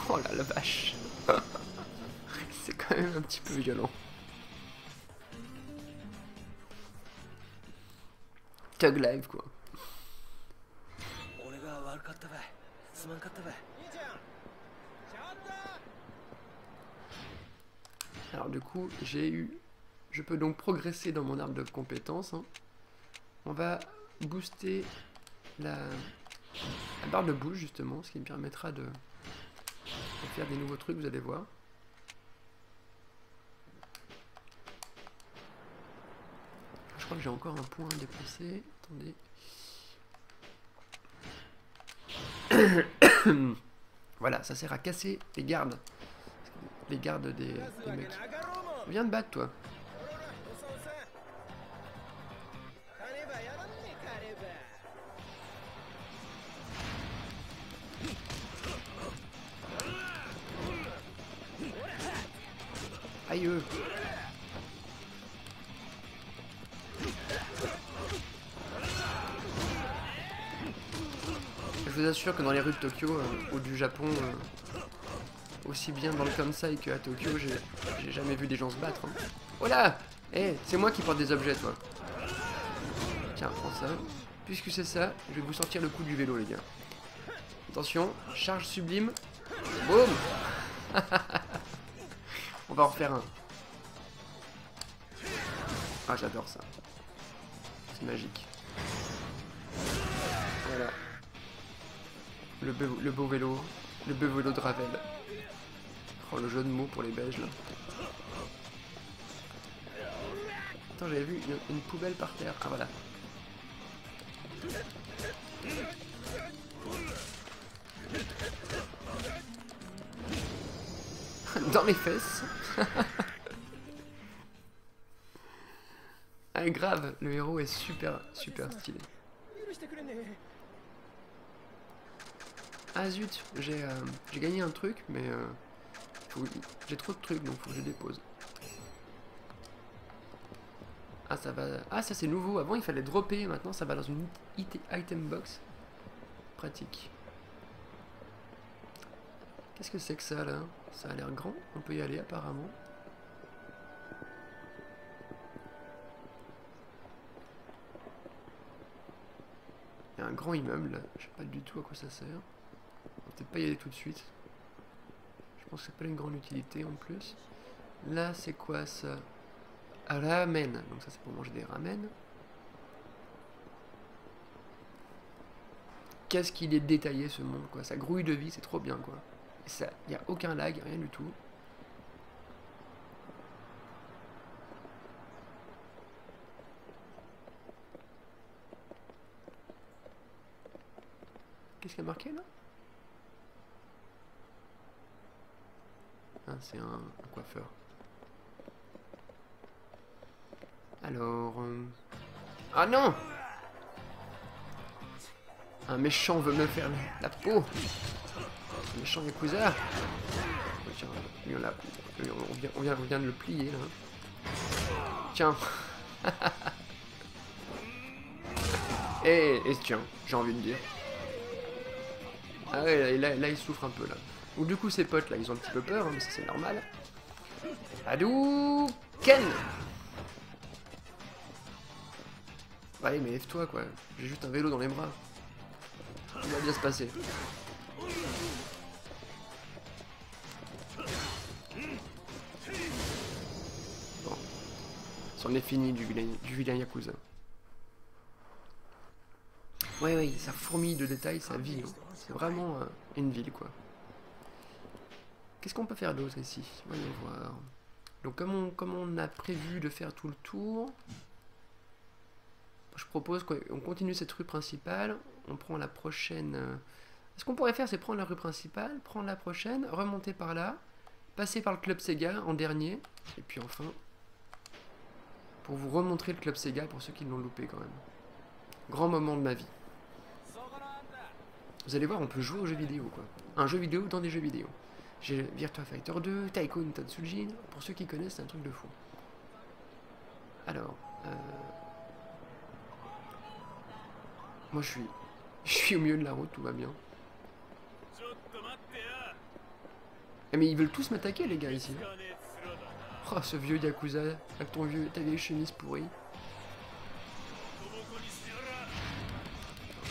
Oh là la vache. C'est quand même un petit peu violent. Tug Life quoi. Alors du coup, je peux donc progresser dans mon arbre de compétences. Hein. On va booster la barre de bouche justement, ce qui me permettra de faire des nouveaux trucs, vous allez voir. Je crois que j'ai encore un point à dépenser. Attendez. Voilà, ça sert à casser les gardes. Les gardes des mecs. Viens te battre, toi. Aïe. Je vous assure que dans les rues de Tokyo ou du Japon, aussi bien dans le Kansai qu'à Tokyo, j'ai jamais vu des gens se battre. Hein. Oh là! Eh, c'est moi qui porte des objets, toi. Tiens, prends ça. Puisque c'est ça, je vais vous sortir le coup du vélo, les gars. Attention, charge sublime. Boum! On va en refaire un. Ah, j'adore ça. C'est magique. Voilà. Le beau vélo. Le beau vélo de Ravel. Oh, le jeu de mots pour les Belges, là. Attends, j'avais vu une poubelle par terre. Ah, voilà. Dans les fesses. Ah, grave, le héros est super stylé. Ah zut, j'ai gagné un truc, mais j'ai trop de trucs, donc faut que je dépose. Ah, ça va. Ah, ça c'est nouveau. Avant il fallait dropper, maintenant ça va dans une item box. Pratique. Qu'est-ce que c'est que ça là? Ça a l'air grand, on peut y aller apparemment. grand immeuble là. Je sais pas du tout à quoi ça sert. On va peut-être pas y aller tout de suite. Je pense que c'est pas une grande utilité en plus. Là c'est quoi ça? Ah, ramen. Donc ça c'est pour manger des ramen. Qu'est-ce qu'il est détaillé ce monde quoi. Ça grouille de vie, c'est trop bien quoi. Il n'y a aucun lag, rien du tout. Qu'est-ce qu'il y a marqué là? Ah, c'est un coiffeur. Alors... Ah non! Un méchant veut me faire la peau. Un méchant Yakuza. Oh, tiens, lui, on vient de le plier là. Tiens. et tiens, j'ai envie de dire. Ah ouais, là il souffre un peu là. Ou du coup ses potes là, ils ont un petit peu peur, hein, mais ça c'est normal. Hadouken! Allez mais lève-toi quoi, j'ai juste un vélo dans les bras. Ça va bien se passer. Bon. C'en est fini du vilain Yakuza. Ouais, ça fourmille de détails, sa vie. Hein. C'est vraiment une ville, quoi. Qu'est-ce qu'on peut faire d'autre ici? Voyons voir. Donc, comme on a prévu de faire tout le tour, je propose qu'on continue cette rue principale. On prend la prochaine... Ce qu'on pourrait faire, c'est prendre la rue principale, prendre la prochaine, remonter par là, passer par le Club Sega en dernier, et puis enfin, pour vous remontrer le Club Sega pour ceux qui l'ont loupé quand même. Grand moment de ma vie. Vous allez voir, on peut jouer aux jeux vidéo, quoi. Un jeu vidéo dans des jeux vidéo. J'ai Virtua Fighter 2, Tycoon Tatsujin, pour ceux qui connaissent, c'est un truc de fou. Alors, moi je suis au milieu de la route, tout va bien. Eh mais ils veulent tous m'attaquer les gars ici. Oh ce vieux Yakuza, avec ta vieille chemise pourrie.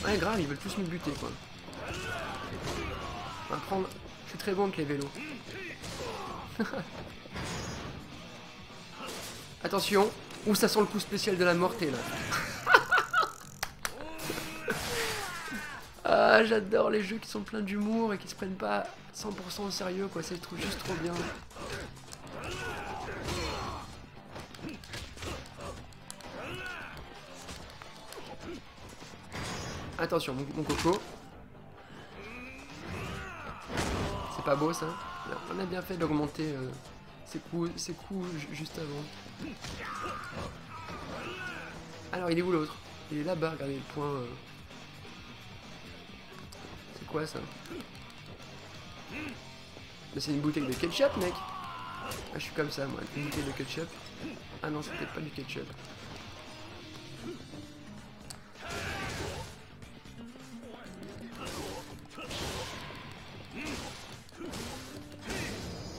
Ouais grave, ils veulent tous me buter quoi. On va prendre... Je suis très bon avec les vélos. Attention. Ouh ça sent le coup spécial de la mortée là. Ah j'adore les jeux qui sont pleins d'humour et qui se prennent pas 100% au sérieux quoi, c'est juste trop bien. Attention mon coco. C'est pas beau ça? On a bien fait d'augmenter ses coups juste avant. Alors il est où l'autre? Il est là-bas, regardez le point. C'est quoi ça? Mais c'est une bouteille de ketchup mec. Ah je suis comme ça moi, une bouteille de ketchup. Ah non c'est peut-être pas du ketchup.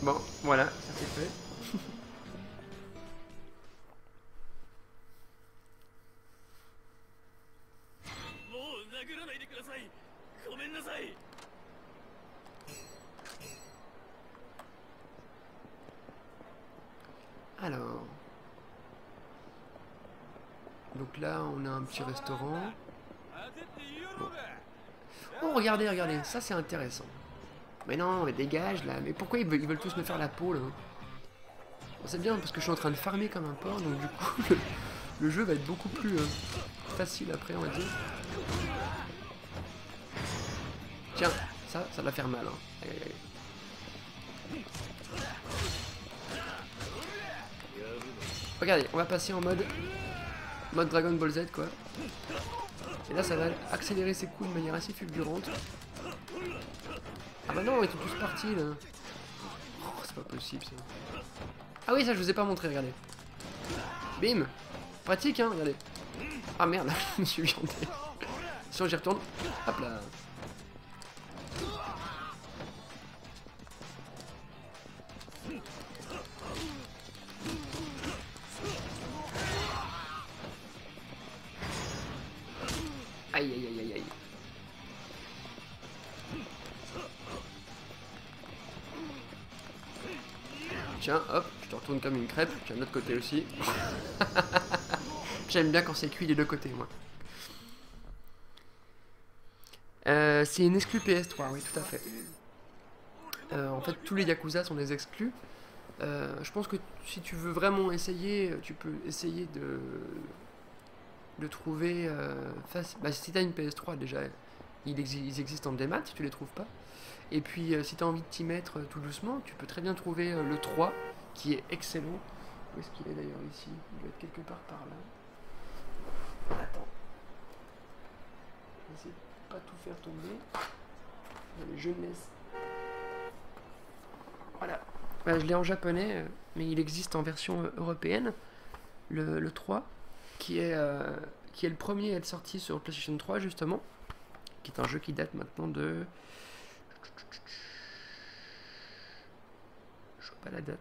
Bon, voilà, ça c'est fait. Alors... Donc là, on a un petit restaurant. Bon. Oh, regardez, ça c'est intéressant. Mais non, mais dégage là, mais pourquoi ils veulent tous me faire la peau là? Bon, c'est bien parce que je suis en train de farmer comme un porc, donc du coup le jeu va être beaucoup plus facile après on va dire. Tiens, ça va faire mal hein. Aïe, aïe, aïe. Regardez, on va passer en mode Dragon Ball Z quoi. Et là ça va accélérer ses coups de manière assez fulgurante. Ah bah non, ils sont tous partis là. Oh, c'est pas possible ça. Ah oui, ça je vous ai pas montré, regardez. Bim. Pratique hein, regardez. Ah merde, je me suis viandé. Si j'y retourne. Hop là. Aïe aïe aïe aïe aïe. Tiens, hop, je te retourne comme une crêpe. Tiens, de l'autre côté aussi. J'aime bien quand c'est cuit des deux côtés, moi. C'est une exclu PS3, oui, tout à fait. En fait, tous les Yakuza sont des exclus. Je pense que si tu veux vraiment essayer, tu peux essayer de trouver... bah, si t'as une PS3 déjà, ils existent en démat si tu les trouves pas. Et puis si t'as envie de t'y mettre tout doucement, tu peux très bien trouver le 3 qui est excellent. Où est-ce qu'il est d'ailleurs ici? Il doit être quelque part par là. Attends. Je vais essayer de pas tout faire tomber. Les jeunesse. Voilà. Voilà, je l'ai en japonais, mais il existe en version européenne, le 3, qui est le premier à être sorti sur PlayStation 3 justement, qui est un jeu qui date maintenant de... Je vois pas la date.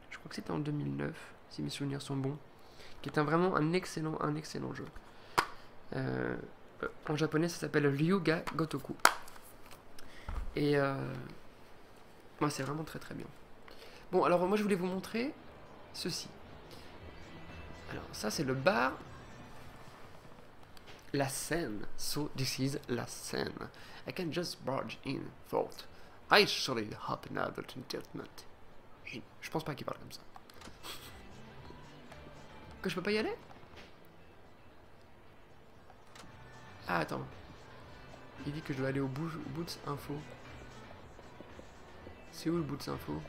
Je crois que c'était en 2009, si mes souvenirs sont bons. Qui est vraiment un excellent jeu. En japonais, ça s'appelle Ryuga Gotoku. Et moi, c'est vraiment très très bien. Bon, alors moi, je voulais vous montrer ceci. Alors, ça, c'est le bar La Seine. So, this is La Seine. I can just barge in, thought. I surely hope another entertainment. Je pense pas qu'il parle comme ça. Que je peux pas y aller? Ah, attends. Il dit que je dois aller au bout de info. C'est où le bout de info?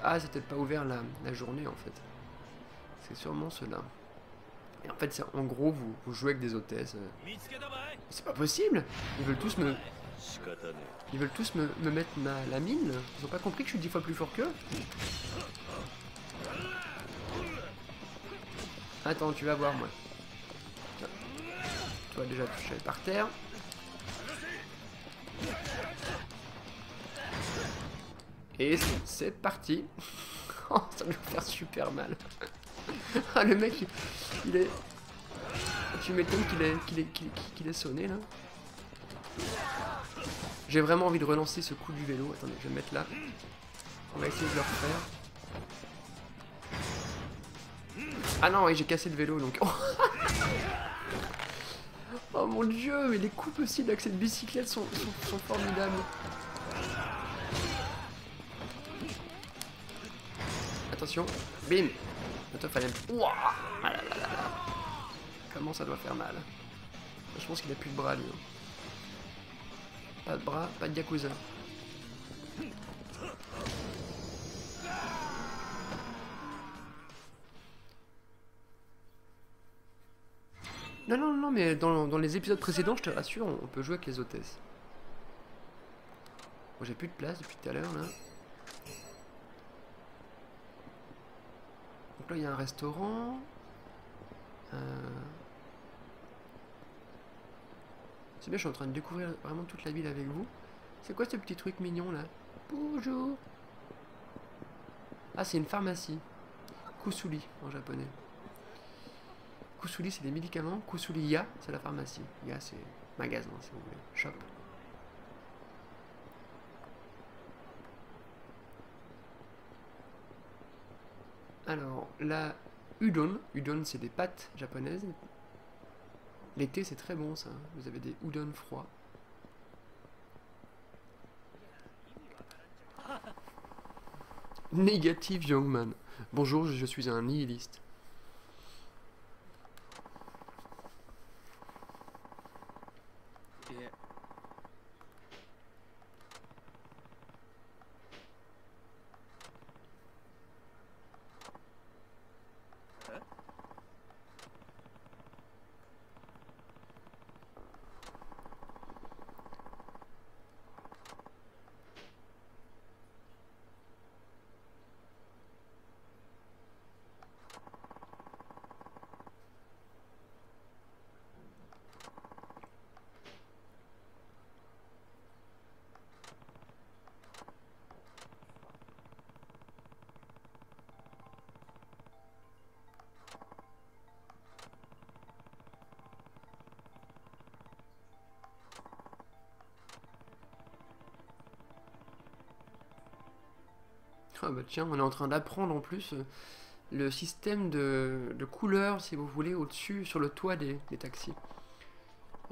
Ah, c'est peut-être pas ouvert la journée en fait. C'est sûrement cela. Et en fait, en gros, vous jouez avec des hôtesses. C'est pas possible! Ils veulent tous me... Ils veulent tous me mettre la mine. Ils ont pas compris que je suis 10 fois plus fort qu'eux. Attends, tu vas voir, moi. Toi, déjà, je suis par terre. Et c'est parti. Oh, ça va faire super mal. Ah, le mec, il est... Tu m'étonnes qu'il est sonné, là. J'ai vraiment envie de relancer ce coup du vélo. Attendez, je vais me mettre là. On va essayer de le refaire. Ah non, oui, j'ai cassé le vélo, donc... Oh mon dieu, mais les coups possibles avec cette bicyclette sont formidables. Attention, bim. Attends, fallait... Ouah, ah là là là là. Comment ça doit faire mal. Je pense qu'il a plus de bras, lui. Pas de bras, pas de Yakuza. Non, non, non, mais dans les épisodes précédents, je te rassure, on peut jouer avec les hôtesses. Bon, j'ai plus de place depuis tout à l'heure, là. Donc là, il y a un restaurant. C'est bien, je suis en train de découvrir vraiment toute la ville avec vous. C'est quoi ce petit truc mignon, là? Bonjour. Ah, c'est une pharmacie. Kusuli, en japonais. Kusuli, c'est des médicaments. Kusuli Ya, c'est la pharmacie. Ya, c'est magasin, si vous voulez. Shop. Alors, la udon. Udon, c'est des pâtes japonaises. L'été, c'est très bon, ça. Vous avez des udon froids. Négative young man. Bonjour, je suis un nihiliste. Ah bah tiens, on est en train d'apprendre en plus le système de couleurs, si vous voulez, au-dessus, sur le toit des taxis.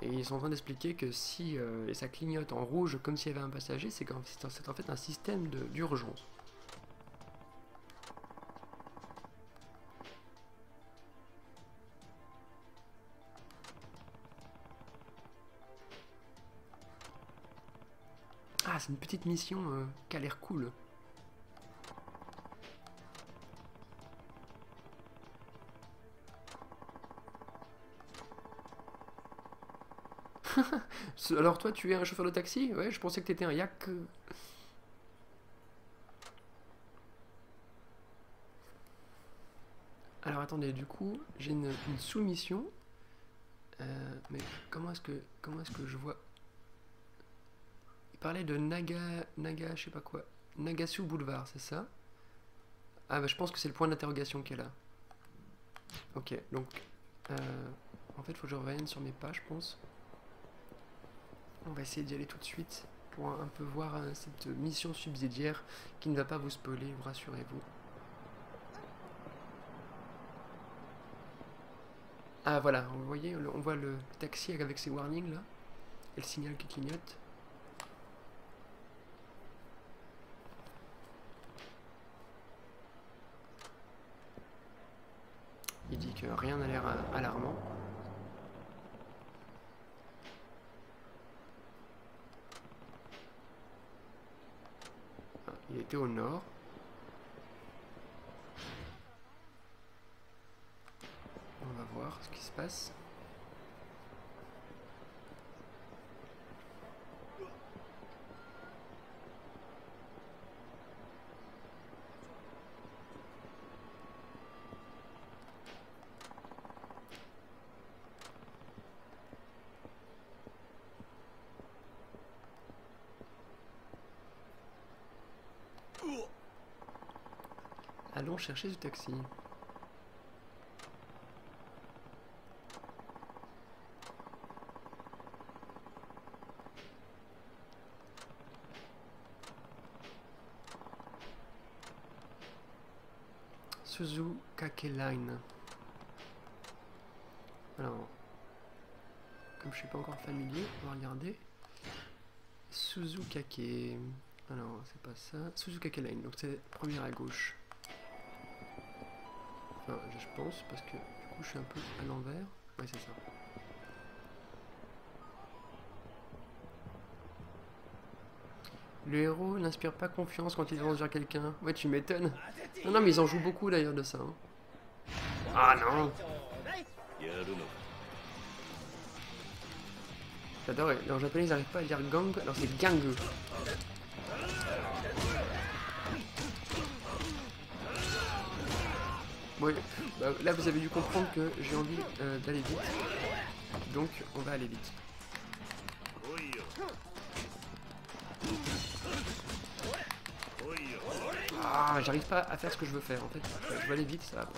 Et ils sont en train d'expliquer que si ça clignote en rouge comme s'il y avait un passager, c'est en fait un système d'urgence. Ah, c'est une petite mission qui a l'air cool. Alors toi, tu es un chauffeur de taxi? Ouais, je pensais que t'étais un yak. Alors attendez, du coup, j'ai une soumission. Mais comment est-ce que je vois? Il parlait de Naga, je sais pas quoi. Nagasu Boulevard, c'est ça? Ah bah je pense que c'est le point d'interrogation qui est là. Ok, donc en fait, il faut que je revienne sur mes pas, je pense. On va essayer d'y aller tout de suite pour un peu voir cette mission subsidiaire qui ne va pas vous spoiler, vous rassurez-vous. Ah voilà, vous voyez, on voit le taxi avec ses warnings là, et le signal qui clignote. Il dit que rien n'a l'air alarmant. Ah, il était au nord. On va voir ce qui se passe. Allons chercher ce taxi. Suzukake Line. Alors, comme je suis pas encore familier, on va regarder. Suzukake. Alors, c'est pas ça. Suzukake Line, donc c'est première à gauche. Enfin, je pense, parce que du coup, je suis un peu à l'envers. Ouais, c'est ça. Le héros n'inspire pas confiance quand il avance vers quelqu'un. Ouais, tu m'étonnes. Non, non, mais ils en jouent beaucoup d'ailleurs de ça. Hein. Ah non! J'adore, en japonais ils n'arrivent pas à dire gang, alors c'est gang. Ouais, bah, là vous avez dû comprendre que j'ai envie d'aller vite. Donc on va aller vite. Ah, j'arrive pas à faire ce que je veux faire en fait. Je veux aller vite, ça va.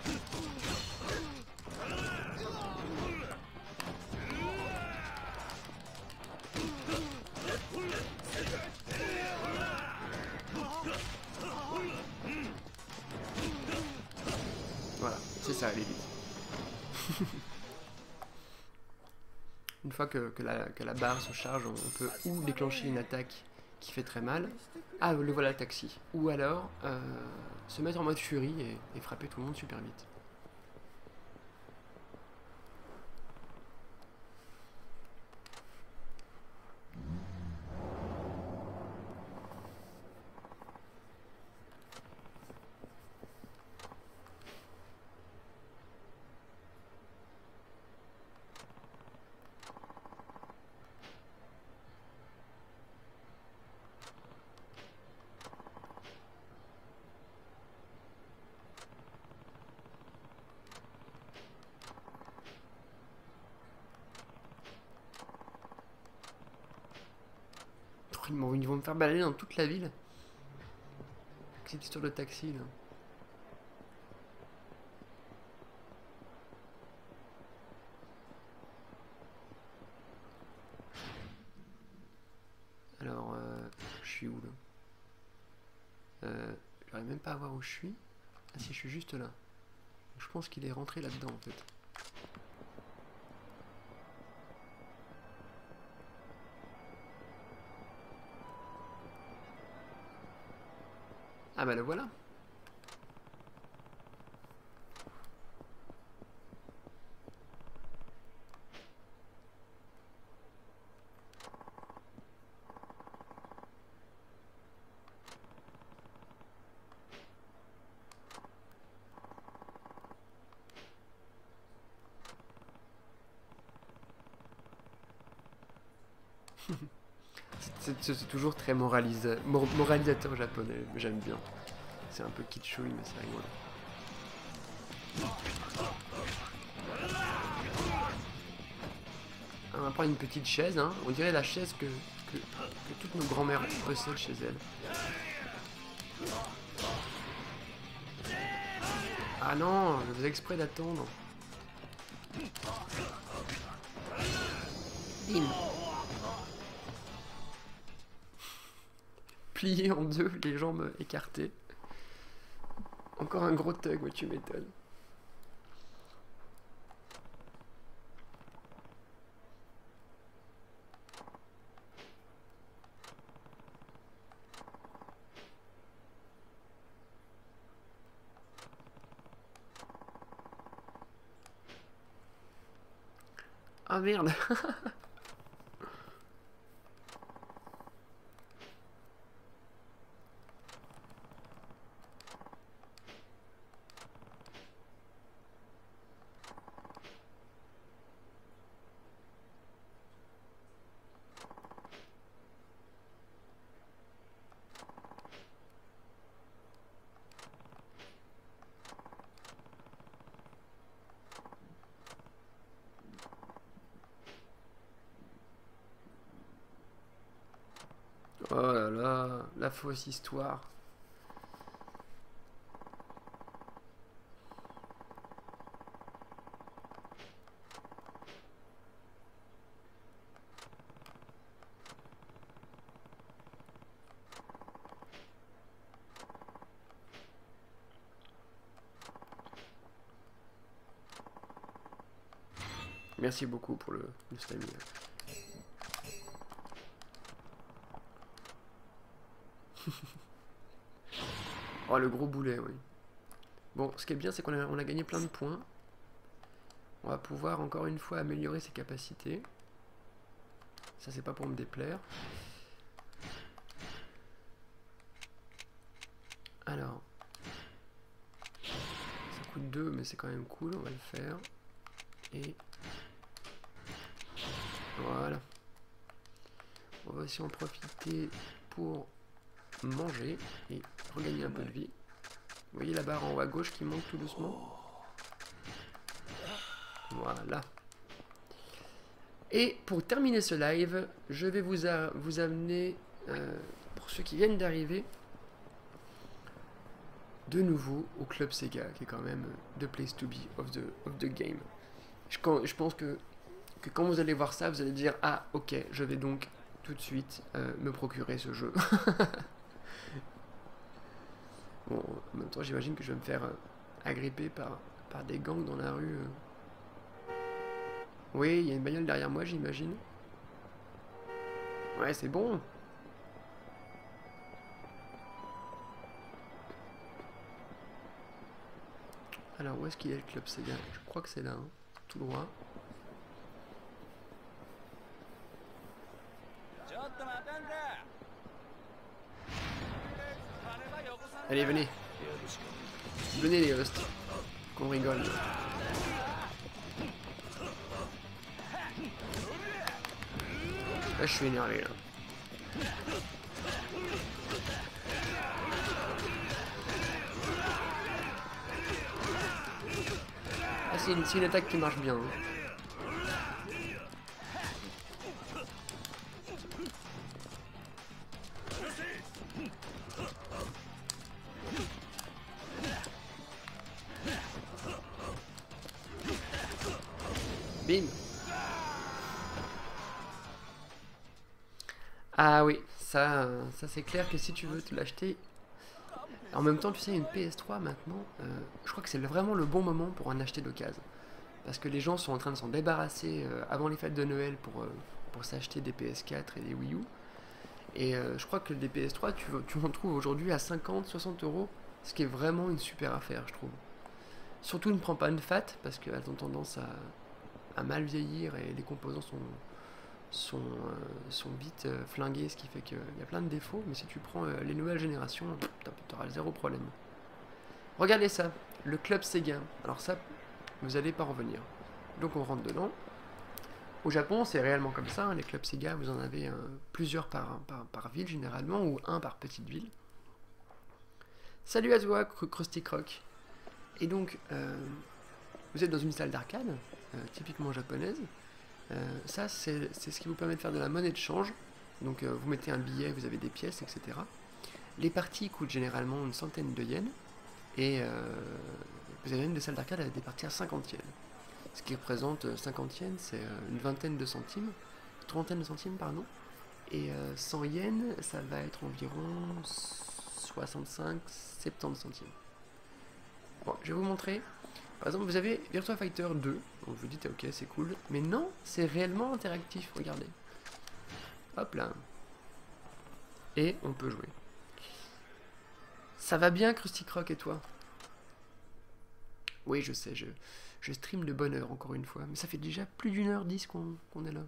Voilà, c'est ça, aller vite. Une fois que la barre se charge, on peut ou déclencher une attaque qui fait très mal. Ah, le voilà le taxi. Ou alors se mettre en mode furie et frapper tout le monde super vite. Ils vont me faire balader dans toute la ville. Cette histoire de taxi là. Alors, je suis où là J'arrive même pas à voir où je suis. Ah si, je suis juste là. Je pense qu'il est rentré là-dedans en fait. Ah bah le voilà. C'est toujours très moralisateur japonais, j'aime bien. C'est un peu kitschouille, mais c'est rigolo. On va prendre une petite chaise, hein. On dirait la chaise que toutes nos grand-mères possèdent chez elles. Ah non, je faisais exprès d'attendre. Bim. Plié en deux, les jambes écartées. Encore un gros tug, ouais, tu m'étonnes. Ah merde. Oh là là, la fausse histoire. Merci beaucoup pour le stamina. Oh, le gros boulet, oui. Bon, ce qui est bien, c'est qu'on a gagné plein de points. On va pouvoir encore une fois améliorer ses capacités. Ça, c'est pas pour me déplaire. Alors. Ça coûte 2, mais c'est quand même cool, on va le faire. Et... voilà. On va aussi en profiter pour manger et regagner un peu de vie. Vous voyez la barre en haut à gauche qui monte tout doucement? Voilà. Et pour terminer ce live, je vais vous amener, pour ceux qui viennent d'arriver, de nouveau au Club Sega, qui est quand même the place to be of the game. Je pense que quand vous allez voir ça, vous allez dire « Ah, ok, je vais donc tout de suite me procurer ce jeu. » Bon, en même temps, j'imagine que je vais me faire agripper par des gangs dans la rue. Oui, il y a une bagnole derrière moi, j'imagine. Ouais, c'est bon. Alors, où est-ce qu'il est le Club Sega? Je crois que c'est là, hein. Tout droit. Allez, venez. Venez les hosts. Qu'on rigole. Là, je suis énervé, là. Ah, c'est une attaque qui marche bien. Hein. Bim. Ah oui, ça c'est clair que si tu veux te l'acheter, En même temps, tu sais, une PS3 maintenant, je crois que c'est vraiment le bon moment pour en acheter d'occasion. Parce que les gens sont en train de s'en débarrasser avant les fêtes de Noël pour s'acheter des PS4 et des Wii U. Et je crois que des PS3, tu en trouves aujourd'hui à 50, 60 euros, ce qui est vraiment une super affaire, je trouve. Surtout ne prends pas une FAT, parce qu'elles ont tendance à mal vieillir et les composants sont vite flingués, ce qui fait qu'il y a plein de défauts. Mais si tu prends les nouvelles générations, tu auras zéro problème. Regardez ça, le club Sega. Alors ça, vous n'allez pas revenir. Donc on rentre dedans. Au Japon, c'est réellement comme ça, hein, les clubs Sega, vous en avez plusieurs par ville généralement, ou un par petite ville. Salut à toi, Krusty Croc. Et donc, vous êtes dans une salle d'arcade, typiquement japonaise. Ça, c'est ce qui vous permet de faire de la monnaie de change. Donc, vous mettez un billet, vous avez des pièces, etc. Les parties coûtent généralement une centaine de yens. Et vous avez même des salles d'arcade avec des parties à 50 yens. Ce qui représente 50 yens, c'est une vingtaine de centimes. Trentaine de centimes, pardon. Et 100 yens, ça va être environ 65, 70 centimes. Bon, je vais vous montrer. Par exemple, vous avez Virtua Fighter 2. Donc vous vous dites, ok, c'est cool. Mais non, c'est réellement interactif. Regardez. Hop là. Et on peut jouer. Ça va bien, Krusty Croc, et toi? Oui, je sais, je stream de bonne heure, encore une fois. Mais ça fait déjà plus d'1h10 qu'on est là.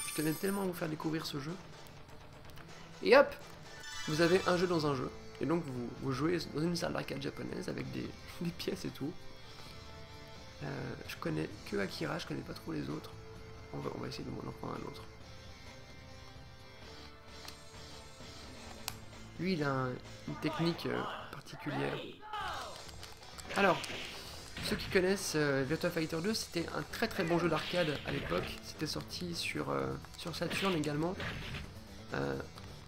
Je tenais tellement à vous faire découvrir ce jeu. Et hop, vous avez un jeu dans un jeu. Et donc vous jouez dans une salle d'arcade japonaise avec des pièces et tout. Je connais que Akira, je connais pas trop les autres. On va essayer de m'en prendre un autre. Lui, il a une technique particulière. Alors, ceux qui connaissent Virtua Fighter 2, c'était un très très bon jeu d'arcade à l'époque. C'était sorti sur Saturn également.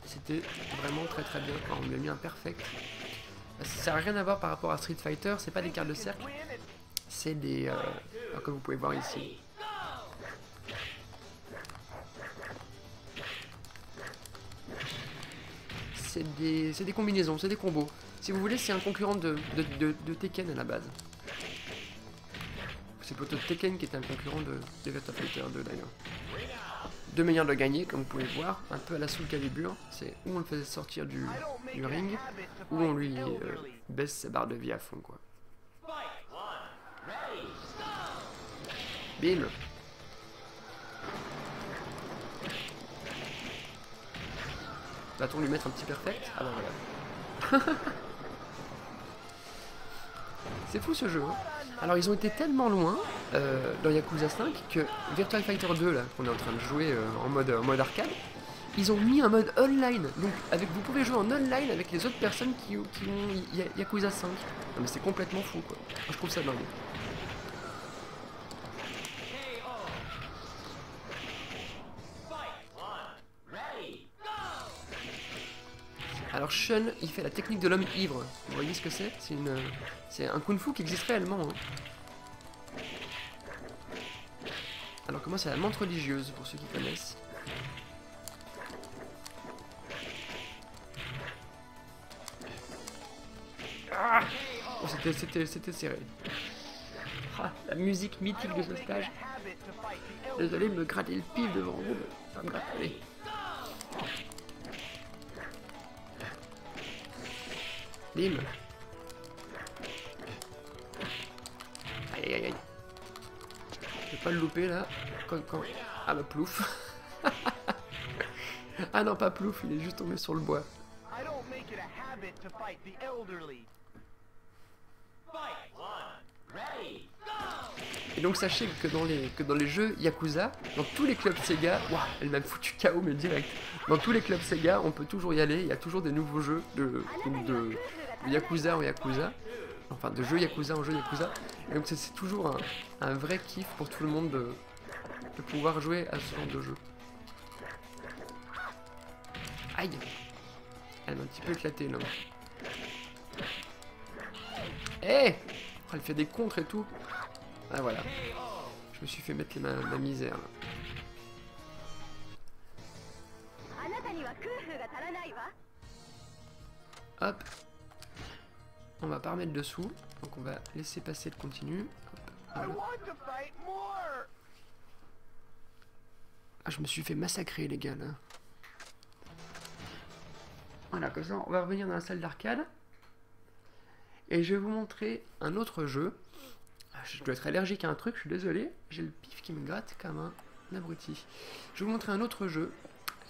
C'était vraiment très très bien. Alors, on lui a mis un perfect. Ça n'a rien à voir par rapport à Street Fighter, c'est pas des cartes de cercle. C'est des... comme vous pouvez voir ici. C'est des combinaisons, c'est des combos. Si vous voulez, c'est un concurrent de Tekken à la base. C'est plutôt Tekken qui est un concurrent de Virtua Fighter 2 d'ailleurs. Deux manières de gagner, comme vous pouvez voir, un peu à la Soul Calibur. C'est où on le faisait sortir du ring, ou on lui baisse sa barre de vie à fond, quoi. Bim. Va-t-on lui mettre un petit perfect? Ah bah voilà. C'est fou ce jeu, hein. Alors ils ont été tellement loin dans Yakuza 5 que Virtua Fighter 2 là qu'on est en train de jouer en mode arcade, ils ont mis un mode online. Donc vous pouvez jouer en online avec les autres personnes qui ont Yakuza 5. Non mais c'est complètement fou quoi. Moi, je trouve ça dingue. Alors Shun, il fait la technique de l'homme ivre. Vous voyez ce que c'est? C'est un kung-fu qui existe réellement. Hein. Alors que moi c'est la menthe religieuse, pour ceux qui connaissent. Ah oh, c'était serré. Ah, la musique mythique de ce stage. Désolé de me gratter le pif devant vous, mais ça me gratte. Allez. Bim. Aïe aïe aïe. Je vais pas le louper là. Quand... Ah bah plouf. Ah non pas plouf, il est juste tombé sur le bois. Et donc sachez que dans les jeux Yakuza, dans tous les clubs Sega, waouh, elle m'a foutu KO mais direct. Dans tous les clubs Sega, on peut toujours y aller, il y a toujours des nouveaux jeux de Yakuza en Yakuza. Enfin, de jeux Yakuza en jeux Yakuza. Et donc c'est toujours un vrai kiff pour tout le monde de pouvoir jouer à ce genre de jeu. Aïe. Elle m'a un petit peu éclaté là. Eh oh, elle fait des contres et tout. Ah voilà. Je me suis fait mettre ma misère là. Hop. On va pas remettre dessous. Donc on va laisser passer le continu. Hop, voilà. Ah, je me suis fait massacrer les gars là. Voilà, comme ça on va revenir dans la salle d'arcade. Et je vais vous montrer un autre jeu. Je dois être allergique à un truc, je suis désolé. J'ai le pif qui me gratte comme un abruti. Je vais vous montrer un autre jeu.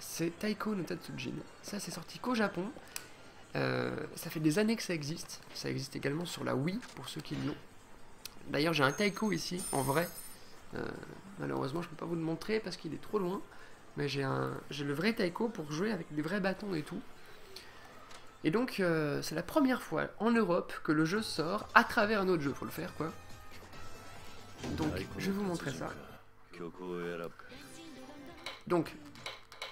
C'est Taiko no Tatsujin. Ça c'est sorti qu'au Japon. Ça fait des années que ça existe. Ça existe également sur la Wii pour ceux qui l'ont. D'ailleurs j'ai un Taiko ici en vrai. Malheureusement je peux pas vous le montrer parce qu'il est trop loin. Mais j'ai le vrai Taiko pour jouer avec des vrais bâtons et tout. Et donc c'est la première fois en Europe que le jeu sort à travers un autre jeu. Faut le faire quoi. Donc je vais vous montrer ça. Donc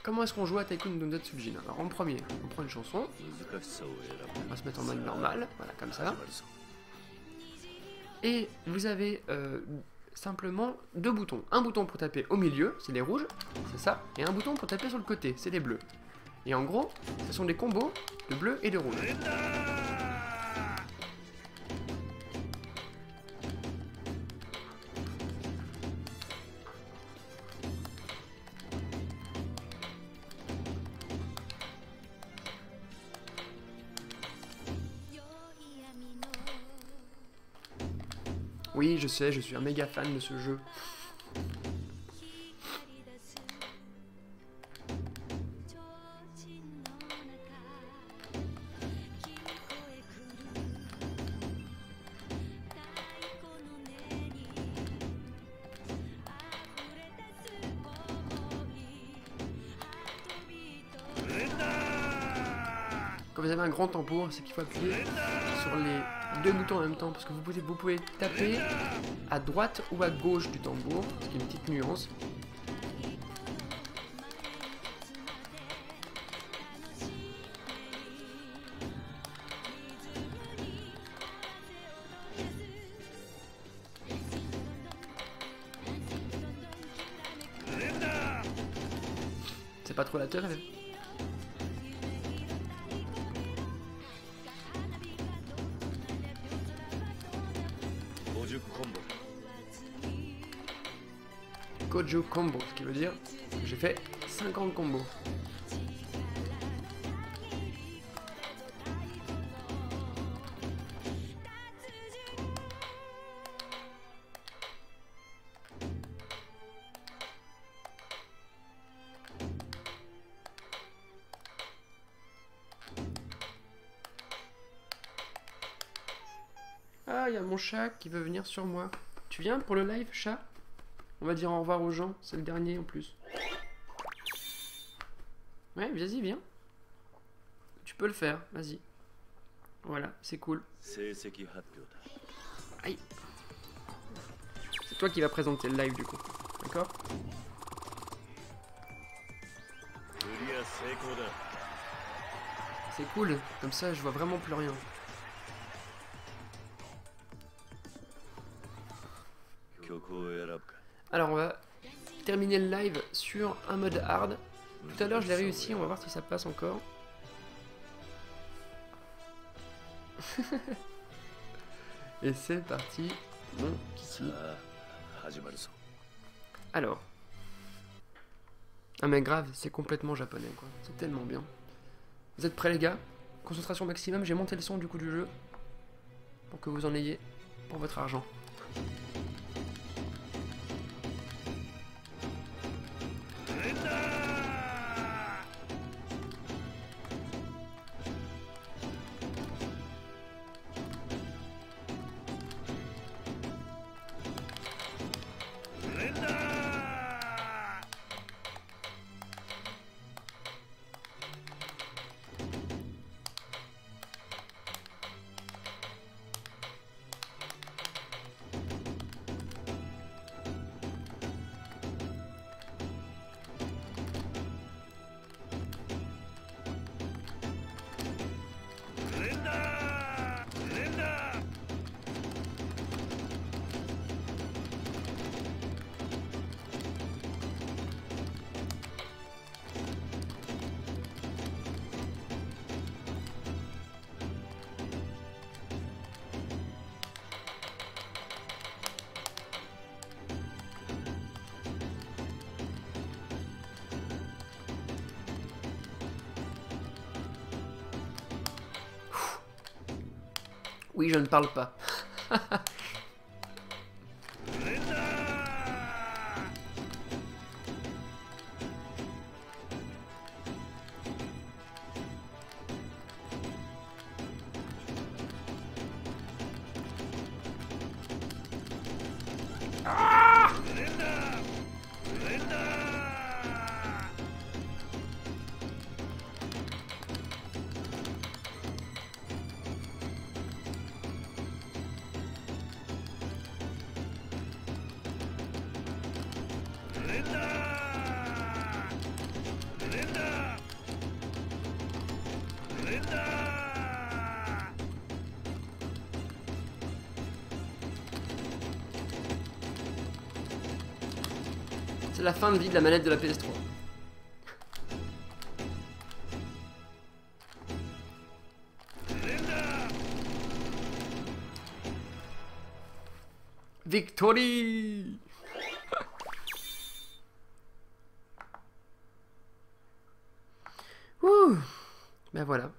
comment est-ce qu'on joue à Taiko no Tatsujin? Alors en premier, on prend une chanson. On va se mettre en mode normal. Voilà comme ça. Et vous avez simplement deux boutons. Un bouton pour taper au milieu, c'est les rouges, c'est ça. Et un bouton pour taper sur le côté, c'est les bleus. Et en gros, ce sont des combos de bleu et de rouge. Oui, je sais, je suis un méga fan de ce jeu. Quand vous avez un grand tambour, c'est qu'il faut appuyer sur les deux boutons en même temps, parce que vous pouvez taper à droite ou à gauche du tambour, ce qui est une petite nuance. C'est pas trop la teuf. Goju combo, ce qui veut dire que j'ai fait 50 combos. Ah, il y a mon chat qui veut venir sur moi. Tu viens pour le live, chat? On va dire au revoir aux gens, c'est le dernier en plus. Ouais, vas-y, viens. Tu peux le faire, vas-y. Voilà, c'est cool. Aïe. C'est toi qui vas présenter le live du coup, d'accord? C'est cool, comme ça je vois vraiment plus rien. Alors on va terminer le live sur un mode hard. Tout à l'heure je l'ai réussi, on va voir si ça passe encore. Et c'est parti, mon kiki. Alors. Ah mais grave, c'est complètement japonais quoi, c'est tellement bien. Vous êtes prêts les gars? Concentration maximum, j'ai monté le son du coup du jeu. Pour que vous en ayez pour votre argent. Oui, je ne parle pas. C'est la fin de vie de la manette de la PS3. Victory! Ouh! Ben voilà.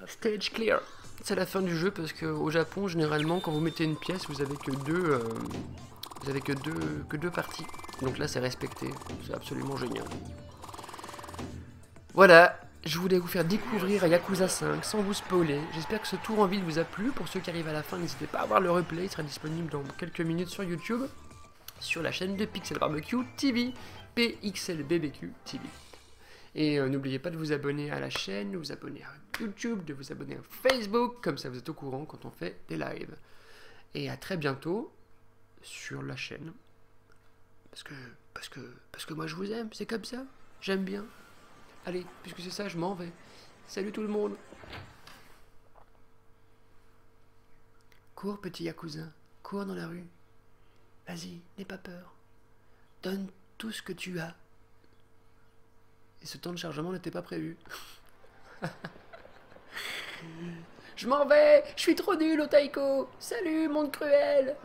Stage clear. C'est la fin du jeu parce que au Japon, généralement, quand vous mettez une pièce, vous avez que deux parties. Donc là, c'est respecté. C'est absolument génial. Voilà. Je voulais vous faire découvrir Yakuza 5 sans vous spoiler. J'espère que ce tour en ville vous a plu. Pour ceux qui arrivent à la fin, n'hésitez pas à voir le replay. Il sera disponible dans quelques minutes sur YouTube, sur la chaîne de Pixel Barbecue TV, PXLBBQ TV. Et n'oubliez pas de vous abonner à la chaîne, de vous abonner à YouTube, de vous abonner à Facebook, comme ça vous êtes au courant quand on fait des lives. Et à très bientôt sur la chaîne. Parce que moi je vous aime, c'est comme ça, j'aime bien. Allez, puisque c'est ça, je m'en vais. Salut tout le monde. Cours petit Yakuza, cours dans la rue. Vas-y, n'aie pas peur. Donne tout ce que tu as. Et ce temps de chargement n'était pas prévu. Je m'en vais, je suis trop nul au taiko. Salut, monde cruel.